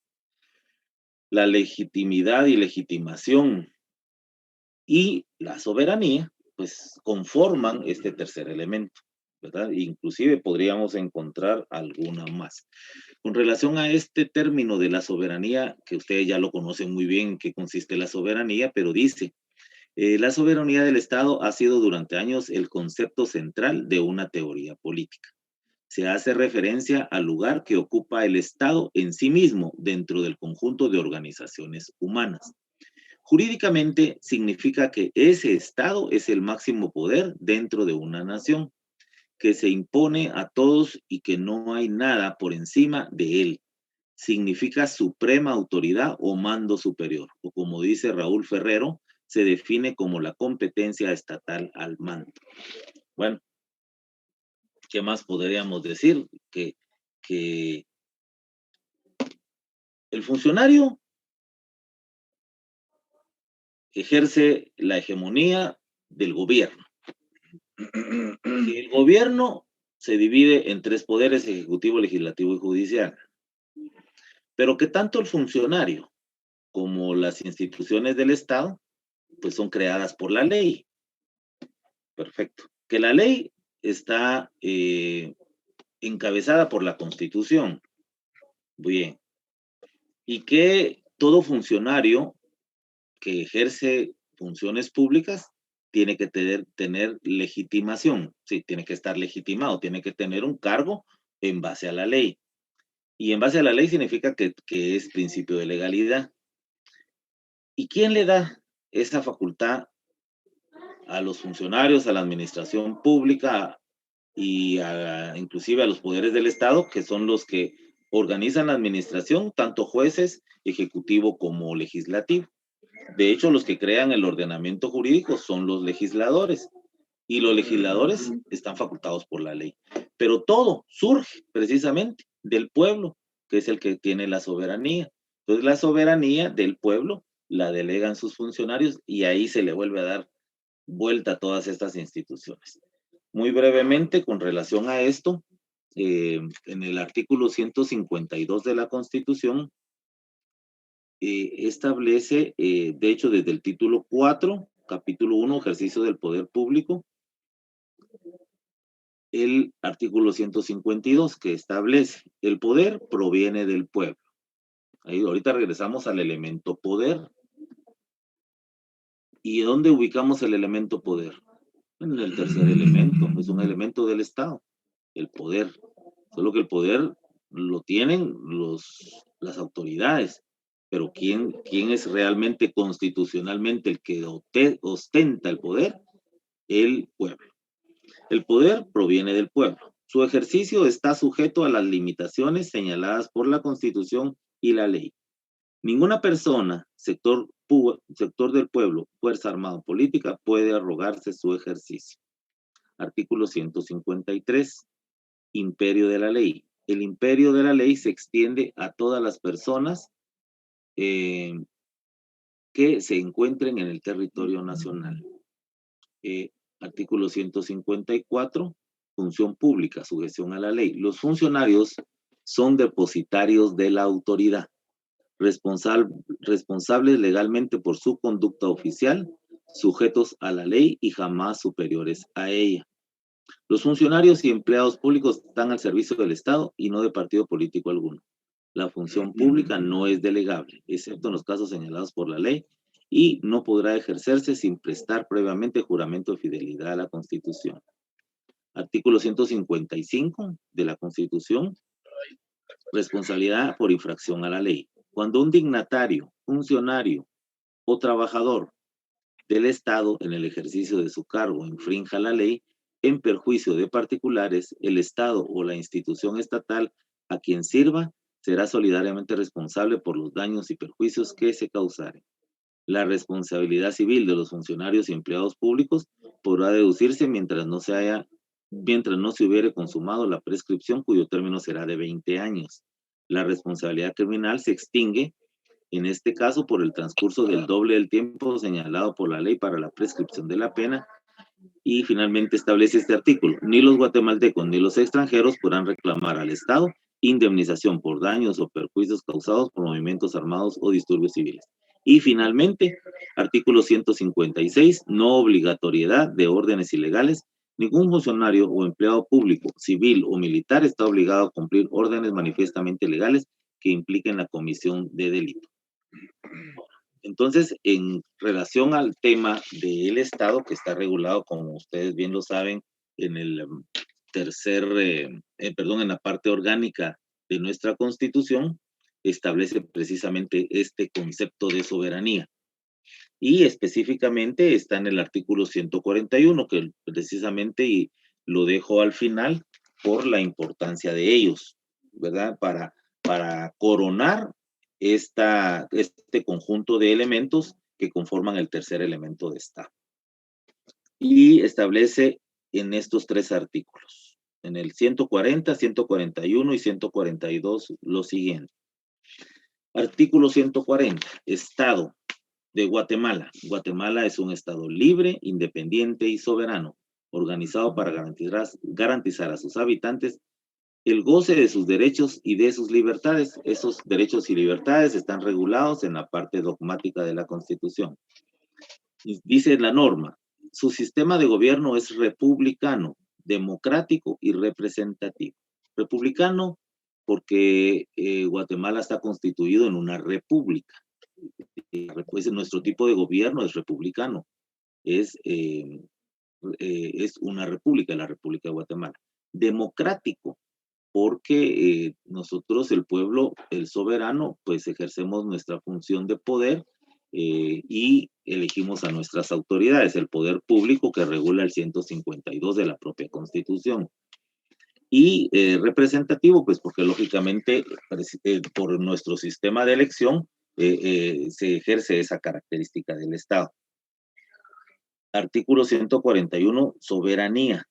la legitimidad y legitimación y la soberanía, pues conforman este tercer elemento, ¿verdad? Inclusive podríamos encontrar alguna más. Con relación a este término de la soberanía, que ustedes ya lo conocen muy bien, en qué consiste la soberanía, pero dice, la soberanía del Estado ha sido durante años el concepto central de una teoría política. Se hace referencia al lugar que ocupa el Estado en sí mismo dentro del conjunto de organizaciones humanas. Jurídicamente significa que ese Estado es el máximo poder dentro de una nación, que se impone a todos y que no hay nada por encima de él. Significa suprema autoridad o mando superior, o como dice Raúl Ferrero, se define como la competencia estatal al mando. Bueno, ¿qué más podríamos decir? Que el funcionario ejerce la hegemonía del gobierno. El gobierno se divide en tres poderes: ejecutivo, legislativo y judicial. Pero que tanto el funcionario como las instituciones del Estado, pues son creadas por la ley. Perfecto. Que la ley está encabezada por la Constitución. Bien. Y que todo funcionario que ejerce funciones públicas tiene que tener legitimación, sí, tiene que estar legitimado, tiene que tener un cargo en base a la ley. Y en base a la ley significa que es principio de legalidad. ¿Y quién le da esa facultad a los funcionarios, a la administración pública y inclusive a los poderes del Estado, que son los que organizan la administración, tanto jueces, ejecutivo como legislativo? De hecho, los que crean el ordenamiento jurídico son los legisladores, y los legisladores están facultados por la ley. Pero todo surge precisamente del pueblo, que es el que tiene la soberanía. Entonces, la soberanía del pueblo la delegan sus funcionarios y ahí se le vuelve a dar vuelta a todas estas instituciones. Muy brevemente, con relación a esto, en el artículo 152 de la Constitución, establece, de hecho, desde el título 4, capítulo 1, ejercicio del poder público, el artículo 152 que establece el poder proviene del pueblo. Ahí ahorita regresamos al elemento poder. ¿Y dónde ubicamos el elemento poder? En el tercer elemento, es un elemento del Estado, el poder. Solo que el poder lo tienen las autoridades, pero ¿quién es realmente constitucionalmente el que ostenta el poder? El pueblo. El poder proviene del pueblo. Su ejercicio está sujeto a las limitaciones señaladas por la Constitución y la ley. Ninguna persona, sector del pueblo, fuerza armada o política, puede arrogarse su ejercicio. Artículo 153. Imperio de la ley. El imperio de la ley se extiende a todas las personas que se encuentren en el territorio nacional. Artículo 154. Función pública, sujeción a la ley. Los funcionarios son depositarios de la autoridad, responsables legalmente por su conducta oficial, sujetos a la ley y jamás superiores a ella. Los funcionarios y empleados públicos están al servicio del Estado y no de partido político alguno. La función pública no es delegable, excepto en los casos señalados por la ley, y no podrá ejercerse sin prestar previamente juramento de fidelidad a la Constitución. Artículo 155 de la Constitución. Responsabilidad por infracción a la ley. Cuando un dignatario, funcionario o trabajador del Estado en el ejercicio de su cargo infrinja la ley en perjuicio de particulares, el Estado o la institución estatal a quien sirva será solidariamente responsable por los daños y perjuicios que se causaren. La responsabilidad civil de los funcionarios y empleados públicos podrá deducirse mientras no se hubiere consumado la prescripción, cuyo término será de 20 años. La responsabilidad criminal se extingue, en este caso, por el transcurso del doble del tiempo señalado por la ley para la prescripción de la pena. Y finalmente establece este artículo: ni los guatemaltecos ni los extranjeros podrán reclamar al Estado indemnización por daños o perjuicios causados por movimientos armados o disturbios civiles. Y finalmente, artículo 156, no obligatoriedad de órdenes ilegales. Ningún funcionario o empleado público, civil o militar está obligado a cumplir órdenes manifiestamente legales que impliquen la comisión de delito. Entonces, en relación al tema del Estado, que está regulado, como ustedes bien lo saben, en el en la parte orgánica de nuestra Constitución, establece precisamente este concepto de soberanía. Y específicamente está en el artículo 141, que precisamente lo dejo al final por la importancia de ellos, ¿verdad? Para coronar este conjunto de elementos que conforman el tercer elemento de Estado. Y establece en estos tres artículos, en el 140, 141 y 142, lo siguiente. Artículo 140, Estado de Guatemala. Guatemala es un Estado libre, independiente y soberano, organizado para garantizar a sus habitantes el goce de sus derechos y de sus libertades. Esos derechos y libertades están regulados en la parte dogmática de la Constitución. Dice la norma: su sistema de gobierno es republicano, democrático y representativo. Republicano porque Guatemala está constituido en una república. Pues nuestro tipo de gobierno es republicano. Es una república, la República de Guatemala. Democrático porque nosotros, el pueblo, el soberano, pues ejercemos nuestra función de poder y elegimos a nuestras autoridades, el poder público que regula el 152 de la propia Constitución. Y representativo, pues porque lógicamente por nuestro sistema de elección se ejerce esa característica del Estado. Artículo 141, soberanía.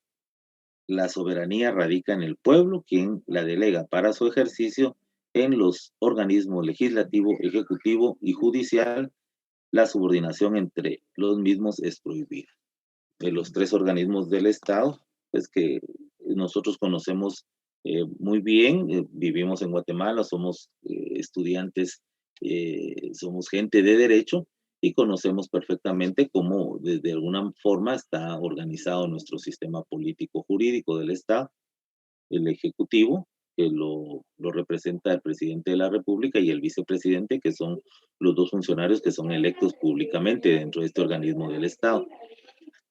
La soberanía radica en el pueblo, quien la delega para su ejercicio en los organismos legislativo, ejecutivo y judicial. La subordinación entre los mismos es prohibida. De los tres organismos del Estado, pues que nosotros conocemos muy bien, vivimos en Guatemala, somos estudiantes somos gente de derecho y conocemos perfectamente cómo de alguna forma está organizado nuestro sistema político jurídico del Estado, el Ejecutivo, que lo representa el presidente de la República, y el vicepresidente, que son los dos funcionarios que son electos públicamente dentro de este organismo del Estado.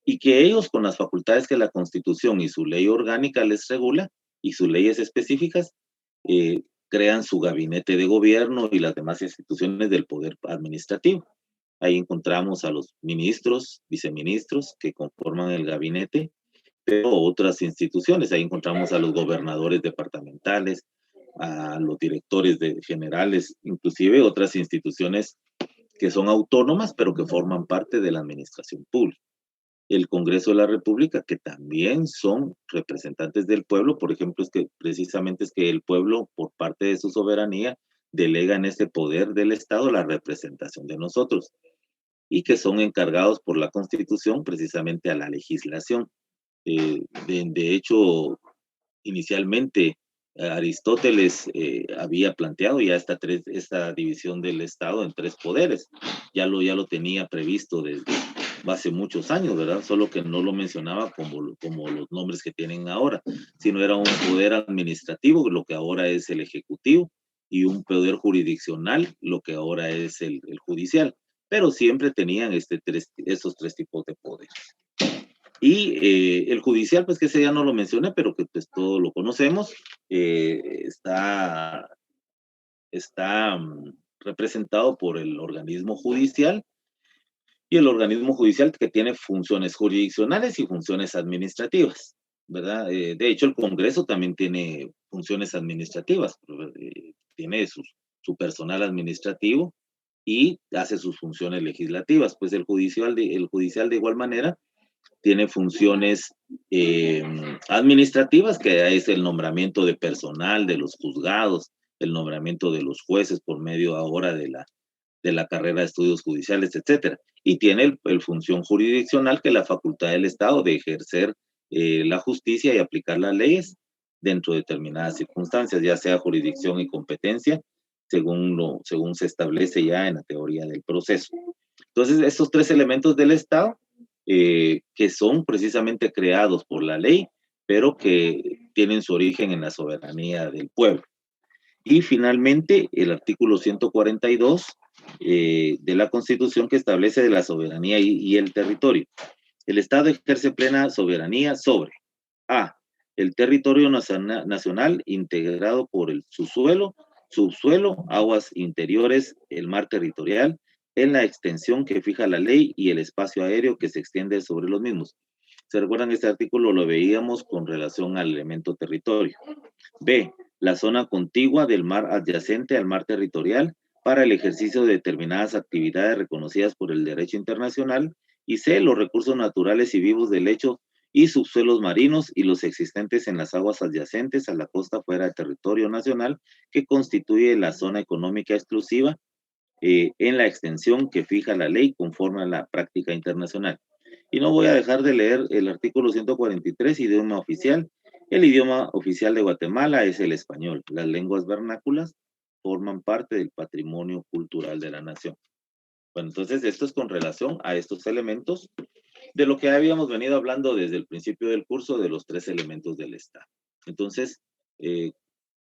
Y que ellos, con las facultades que la Constitución y su ley orgánica les regula, y sus leyes específicas, crean su gabinete de gobierno y las demás instituciones del poder administrativo. Ahí encontramos a los ministros, viceministros que conforman el gabinete, pero otras instituciones. Ahí encontramos a los gobernadores departamentales, a los directores generales, inclusive otras instituciones que son autónomas, pero que forman parte de la administración pública. El Congreso de la República, que también son representantes del pueblo, por ejemplo, precisamente es que el pueblo, por parte de su soberanía, delega en ese poder del Estado la representación de nosotros, y que son encargados por la Constitución precisamente a la legislación. De hecho, inicialmente Aristóteles había planteado ya esta división del Estado en 3 poderes. Ya lo tenía previsto desde hace muchos años, ¿verdad? Solo que no lo mencionaba como los nombres que tienen ahora, sino era un poder administrativo, lo que ahora es el ejecutivo, y un poder jurisdiccional, lo que ahora es el judicial. Pero siempre tenían esos 3 tipos de poderes. Y el judicial, pues que ese ya no lo mencioné, pero que pues todo lo conocemos, está representado por el organismo judicial, y el organismo judicial que tiene funciones jurisdiccionales y funciones administrativas, ¿verdad? De hecho, el Congreso también tiene funciones administrativas, tiene su personal administrativo y hace sus funciones legislativas. Pues el judicial de igual manera tiene funciones administrativas, que es el nombramiento de personal de los juzgados, el nombramiento de los jueces por medio ahora de la carrera de estudios judiciales, etcétera. Y tiene el función jurisdiccional, que es la facultad del Estado de ejercer la justicia y aplicar las leyes dentro de determinadas circunstancias, ya sea jurisdicción y competencia, según se establece ya en la teoría del proceso. Entonces, estos 3 elementos del Estado, que son precisamente creados por la ley, pero que tienen su origen en la soberanía del pueblo. Y finalmente, el artículo 142 de la Constitución, que establece de la soberanía y el territorio. El Estado ejerce plena soberanía sobre A. El territorio nacional integrado por el subsuelo, aguas interiores, el mar territorial, en la extensión que fija la ley, y el espacio aéreo que se extiende sobre los mismos. ¿Se recuerdan? Este artículo lo veíamos con relación al elemento territorio. B. La zona contigua del mar adyacente al mar territorial para el ejercicio de determinadas actividades reconocidas por el derecho internacional. Y C. Los recursos naturales y vivos del lecho y subsuelos marinos y los existentes en las aguas adyacentes a la costa fuera del territorio nacional, que constituye la zona económica exclusiva en la extensión que fija la ley conforme a la práctica internacional. Y no voy a dejar de leer el artículo 143, idioma oficial. El idioma oficial de Guatemala es el español. Las lenguas vernáculas forman parte del patrimonio cultural de la nación. Bueno, entonces esto es con relación a estos elementos de lo que habíamos venido hablando desde el principio del curso, de los 3 elementos del Estado. Entonces,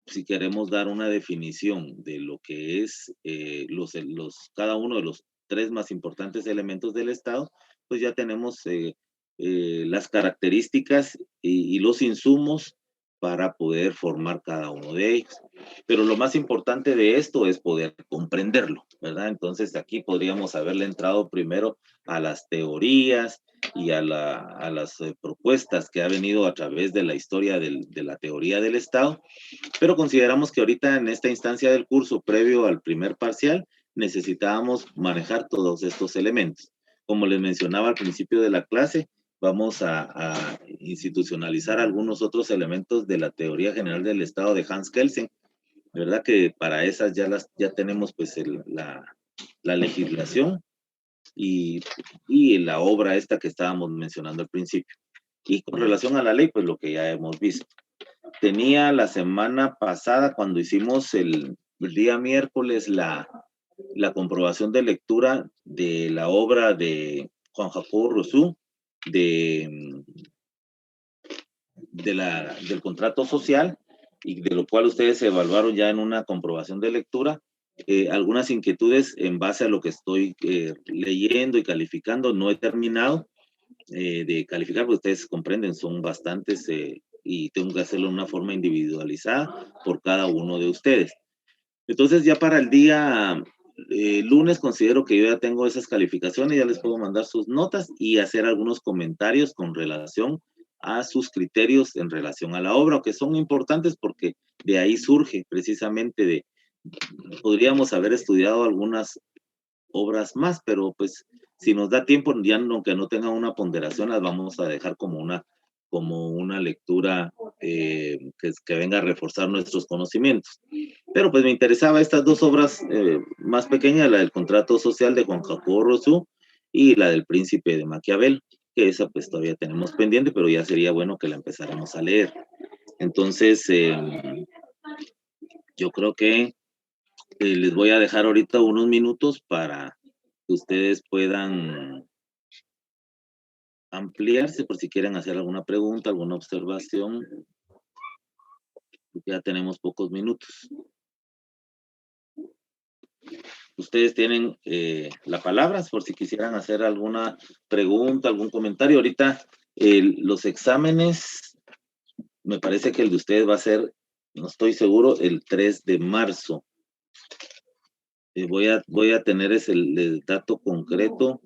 si queremos dar una definición de lo que es cada uno de los 3 más importantes elementos del Estado, pues ya tenemos las características y los insumos para poder formar cada uno de ellos. Pero lo más importante de esto es poder comprenderlo, ¿verdad? Entonces aquí podríamos haberle entrado primero a las teorías y a las propuestas que ha venido a través de la historia de la teoría del Estado, pero consideramos que ahorita en esta instancia del curso, previo al primer parcial, necesitábamos manejar todos estos elementos. Como les mencionaba al principio de la clase, vamos a institucionalizar algunos otros elementos de la teoría general del Estado de Hans Kelsen, ¿verdad? Que para esas ya tenemos pues la legislación y la obra esta que estábamos mencionando al principio. Y con relación a la ley, pues lo que ya hemos visto. Tenía la semana pasada, cuando hicimos el día miércoles la comprobación de lectura de la obra de Juan Jacobo Rousseau, del contrato social, y de lo cual ustedes evaluaron ya en una comprobación de lectura. Algunas inquietudes en base a lo que estoy leyendo y calificando. No he terminado de calificar, porque ustedes comprenden, son bastantes y tengo que hacerlo de una forma individualizada por cada uno de ustedes. Entonces ya para el día lunes considero que yo ya tengo esas calificaciones, ya les puedo mandar sus notas y hacer algunos comentarios con relación a sus criterios en relación a la obra, que son importantes porque de ahí surge precisamente podríamos haber estudiado algunas obras más, pero pues si nos da tiempo, ya aunque no tenga una ponderación, las vamos a dejar como una lectura que venga a reforzar nuestros conocimientos. Pero pues me interesaba estas dos obras más pequeñas, la del contrato social de Juan Jacobo Rousseau y la del Príncipe de Maquiavel, que esa pues todavía tenemos pendiente, pero ya sería bueno que la empezáramos a leer. Entonces, yo creo que les voy a dejar ahorita unos minutos para que ustedes puedan ampliarse por si quieren hacer alguna pregunta, alguna observación. Ya tenemos pocos minutos. Ustedes tienen la palabra por si quisieran hacer alguna pregunta, algún comentario. Ahorita los exámenes, me parece que el de ustedes va a ser, no estoy seguro, el 3 de marzo. Voy a tener el dato concreto,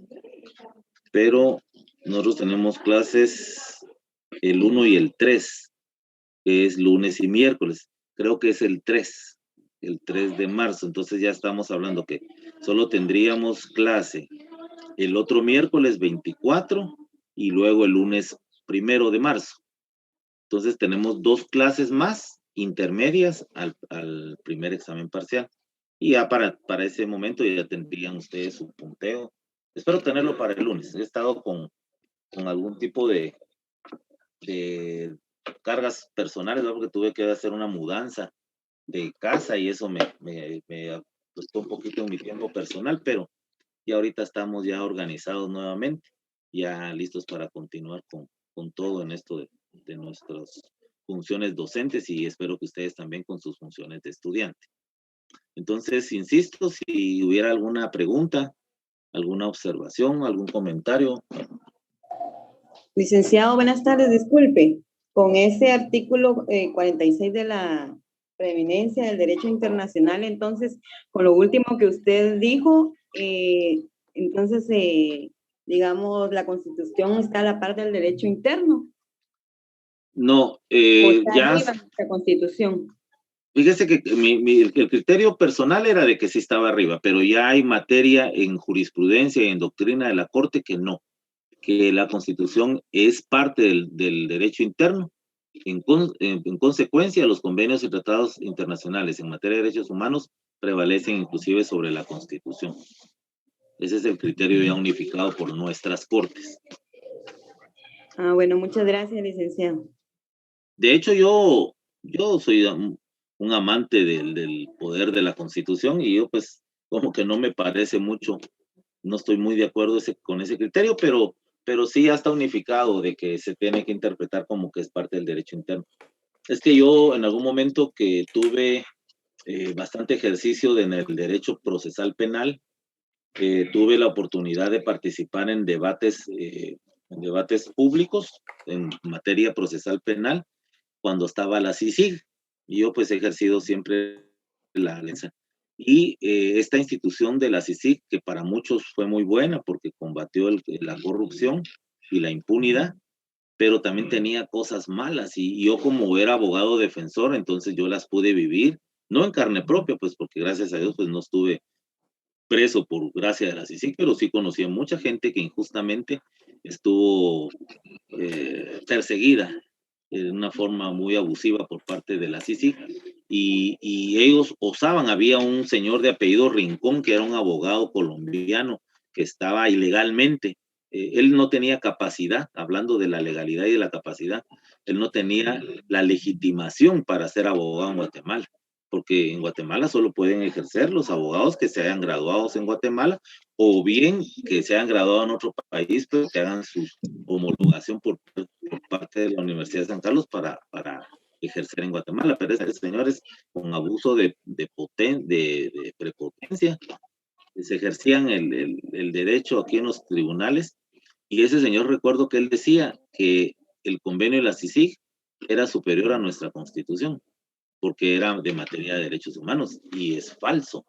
pero nosotros tenemos clases el 1 y el 3, que es lunes y miércoles. Creo que es el 3 de marzo. Entonces ya estamos hablando que solo tendríamos clase el otro miércoles 24 y luego el lunes 1 de marzo. Entonces tenemos 2 clases más intermedias al primer examen parcial. Y ya para ese momento ya tendrían ustedes su punteo. Espero tenerlo para el lunes. He estado con algún tipo de cargas personales, ¿no? Porque tuve que hacer una mudanza de casa y eso me costó un poquito en mi tiempo personal, pero ya ahorita estamos ya organizados nuevamente, ya listos para continuar con todo en esto de nuestras funciones docentes y espero que ustedes también con sus funciones de estudiante. Entonces, insisto, si hubiera alguna pregunta, alguna observación, algún comentario. Licenciado, buenas tardes, disculpe. Con ese artículo 46 de la preeminencia del derecho internacional, entonces, con lo último que usted dijo, entonces, digamos, la Constitución está a la par del derecho interno. No, ¿O está ya... arriba la Constitución? Fíjese que el criterio personal era de que sí estaba arriba, pero ya hay materia en jurisprudencia y en doctrina de la Corte que no, que la Constitución es parte del derecho interno. En consecuencia, los convenios y tratados internacionales en materia de derechos humanos prevalecen inclusive sobre la Constitución. Ese es el criterio ya unificado por nuestras Cortes. Ah, bueno, muchas gracias, licenciado. De hecho, yo soy un amante del poder de la Constitución y yo pues como que no me parece mucho, no estoy muy de acuerdo con ese criterio, pero sí ya está unificado de que se tiene que interpretar como que es parte del derecho interno. Es que yo en algún momento que tuve bastante ejercicio en el derecho procesal penal, tuve la oportunidad de participar en debates públicos en materia procesal penal cuando estaba la CICIG, y yo pues he ejercido siempre la defensa. Y esta institución de la CICIG, que para muchos fue muy buena porque combatió la corrupción y la impunidad, pero también tenía cosas malas, y yo como era abogado defensor, entonces yo las pude vivir, no en carne propia, pues porque gracias a Dios pues no estuve preso por gracia de la CICIG, pero sí conocí a mucha gente que injustamente estuvo perseguida de una forma muy abusiva por parte de la CICIG, y ellos osaban. Había un señor de apellido Rincón que era un abogado colombiano que estaba ilegalmente. Él no tenía capacidad, hablando de la legalidad y de la capacidad, él no tenía la legitimación para ser abogado en Guatemala. porque en Guatemala solo pueden ejercer los abogados que se hayan graduado en Guatemala o bien que se hayan graduado en otro país, pero que hagan su homologación por parte de la Universidad de San Carlos para ejercer en Guatemala. Pero ese señor es con abuso de prepotencia, se ejercían el derecho aquí en los tribunales, y ese señor, recuerdo que él decía que el convenio de la CICIG era superior a nuestra Constitución, porque era de materia de derechos humanos, y es falso.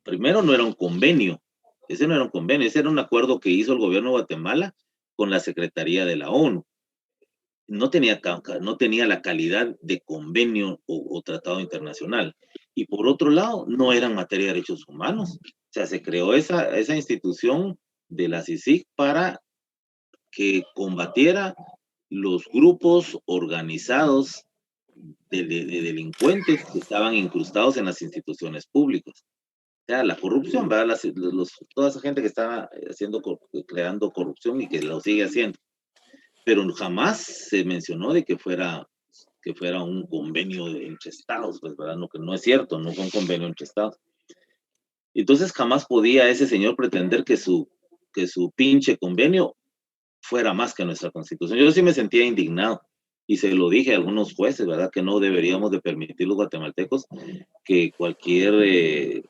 Primero, no era un convenio, ese no era un convenio, ese era un acuerdo que hizo el gobierno de Guatemala con la Secretaría de la ONU. No tenía la calidad de convenio o tratado internacional. Y por otro lado, no era en materia de derechos humanos. O sea, se creó esa institución de la CICIG para que combatiera los grupos organizados de delincuentes que estaban incrustados en las instituciones públicas. O sea, la corrupción, ¿verdad? Toda esa gente que estaba creando corrupción y que lo sigue haciendo. Pero jamás se mencionó de que fuera un convenio entre estados, pues, ¿verdad? No, que no es cierto, no fue un convenio entre estados. Entonces jamás podía ese señor pretender que su pinche convenio fuera más que nuestra Constitución. Yo sí me sentía indignado y se lo dije a algunos jueces, ¿verdad? Que no deberíamos de permitir los guatemaltecos que cualquier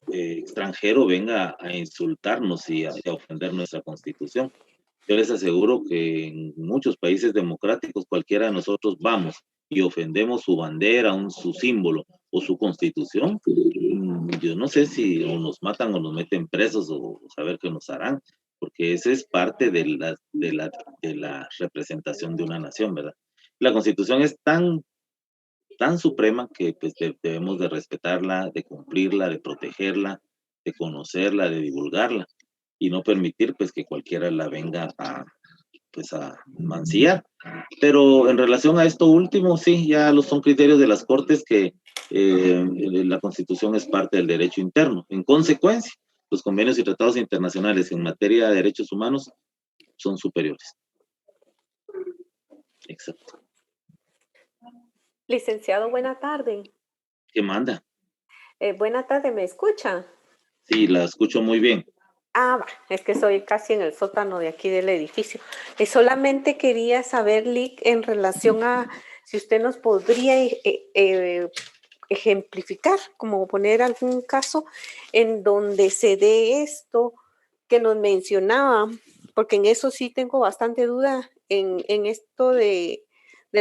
extranjero venga a insultarnos y a ofender nuestra Constitución. Yo les aseguro que en muchos países democráticos cualquiera de nosotros vamos y ofendemos su bandera, su símbolo o su constitución, yo no sé si o nos matan o nos meten presos o saber qué nos harán, porque esa es parte de la representación de una nación, ¿verdad? La constitución es tan suprema que pues, debemos de respetarla, de cumplirla, de protegerla, de conocerla, de divulgarla y no permitir pues que cualquiera la venga a mancillar. Pero en relación a esto último, sí, ya son criterios de las Cortes que la Constitución es parte del derecho interno. En consecuencia, los convenios y tratados internacionales en materia de derechos humanos son superiores. Exacto. Licenciado, buena tarde. ¿Qué manda? Buena tarde, ¿me escucha? Sí, la escucho muy bien. Es que soy casi en el sótano de aquí del edificio. Solamente quería saber, Lic, en relación a si usted nos podría ejemplificar, como poner algún caso en donde se dé esto que nos mencionaba, porque en eso sí tengo bastante duda, en esto del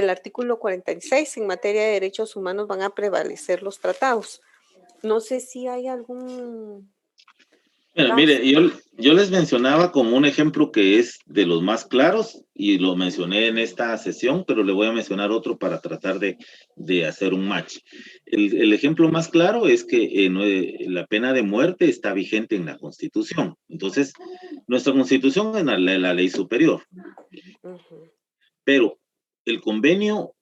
artículo 46, en materia de derechos humanos van a prevalecer los tratados. No sé si hay algún... Bueno, mire, yo les mencionaba como un ejemplo que es de los más claros y lo mencioné en esta sesión, pero le voy a mencionar otro para tratar de hacer un match. El ejemplo más claro es que la pena de muerte está vigente en la Constitución. Entonces, nuestra Constitución es la ley superior. Pero el convenio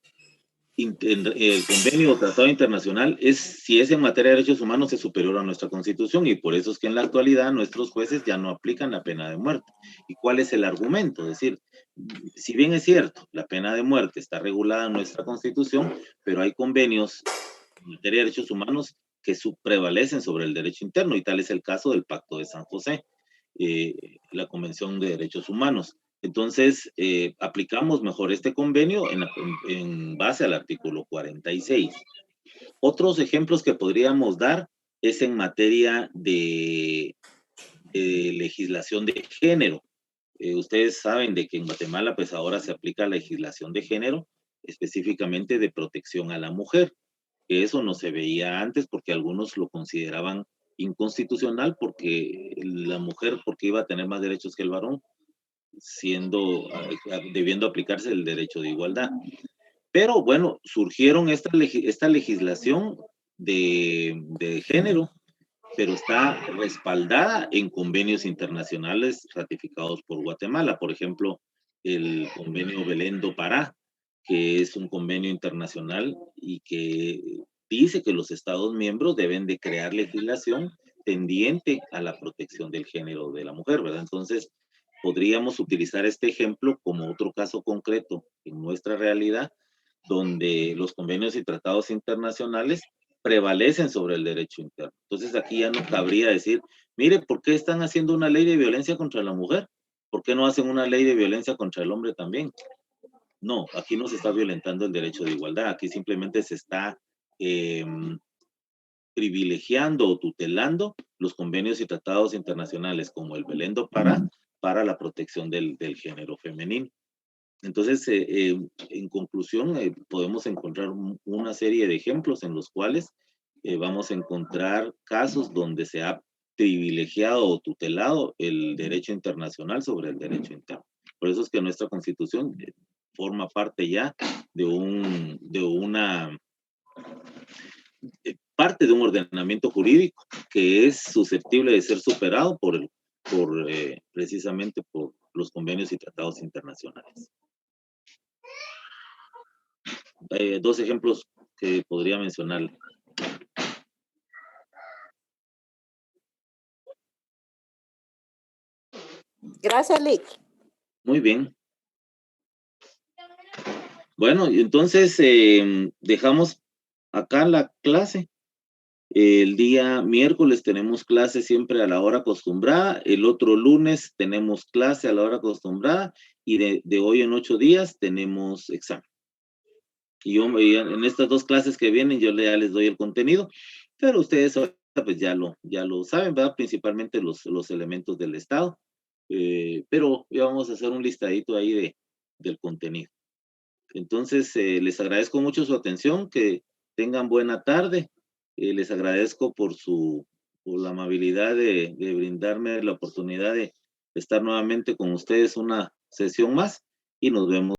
o tratado internacional si es en materia de derechos humanos, es superior a nuestra Constitución, y por eso es que en la actualidad nuestros jueces ya no aplican la pena de muerte. ¿Y cuál es el argumento? Es decir, si bien es cierto, la pena de muerte está regulada en nuestra Constitución, pero hay convenios en materia de derechos humanos que prevalecen sobre el derecho interno, y tal es el caso del Pacto de San José, la Convención de Derechos Humanos. Entonces, aplicamos mejor este convenio en base al artículo 46. Otros ejemplos que podríamos dar es en materia de legislación de género. Ustedes saben de que en Guatemala pues ahora se aplica legislación de género, específicamente de protección a la mujer. Eso no se veía antes porque algunos lo consideraban inconstitucional porque la mujer, porque iba a tener más derechos que el varón, debiendo aplicarse el derecho de igualdad. Pero bueno, surgieron esta legislación de género, pero está respaldada en convenios internacionales ratificados por Guatemala. Por ejemplo, el convenio Belén do Pará, que es un convenio internacional y que dice que los Estados miembros deben de crear legislación tendiente a la protección del género de la mujer, ¿verdad? Entonces, podríamos utilizar este ejemplo como otro caso concreto en nuestra realidad, donde los convenios y tratados internacionales prevalecen sobre el derecho interno. Entonces aquí ya no cabría decir, mire, ¿por qué están haciendo una ley de violencia contra la mujer? ¿Por qué no hacen una ley de violencia contra el hombre también? No, aquí no se está violentando el derecho de igualdad, aquí simplemente se está privilegiando o tutelando los convenios y tratados internacionales como el Belén do Pará para la protección del género femenino. Entonces, en conclusión, podemos encontrar una serie de ejemplos en los cuales vamos a encontrar casos donde se ha privilegiado o tutelado el derecho internacional sobre el derecho interno. Por eso es que nuestra Constitución forma parte ya de una parte de un ordenamiento jurídico que es susceptible de ser superado precisamente por los convenios y tratados internacionales. Dos ejemplos que podría mencionar. Gracias, Lick. Muy bien. Bueno, entonces dejamos acá la clase. El día miércoles tenemos clase siempre a la hora acostumbrada. El otro lunes tenemos clase a la hora acostumbrada. Y de hoy en 8 días tenemos examen. Y yo en estas 2 clases que vienen yo ya les doy el contenido. Pero ustedes pues ya lo saben, ¿verdad? Principalmente los elementos del Estado. Pero ya vamos a hacer un listadito ahí del contenido. Entonces, les agradezco mucho su atención, que tengan buena tarde. Les agradezco por la amabilidad de brindarme la oportunidad de estar nuevamente con ustedes una sesión más y nos vemos.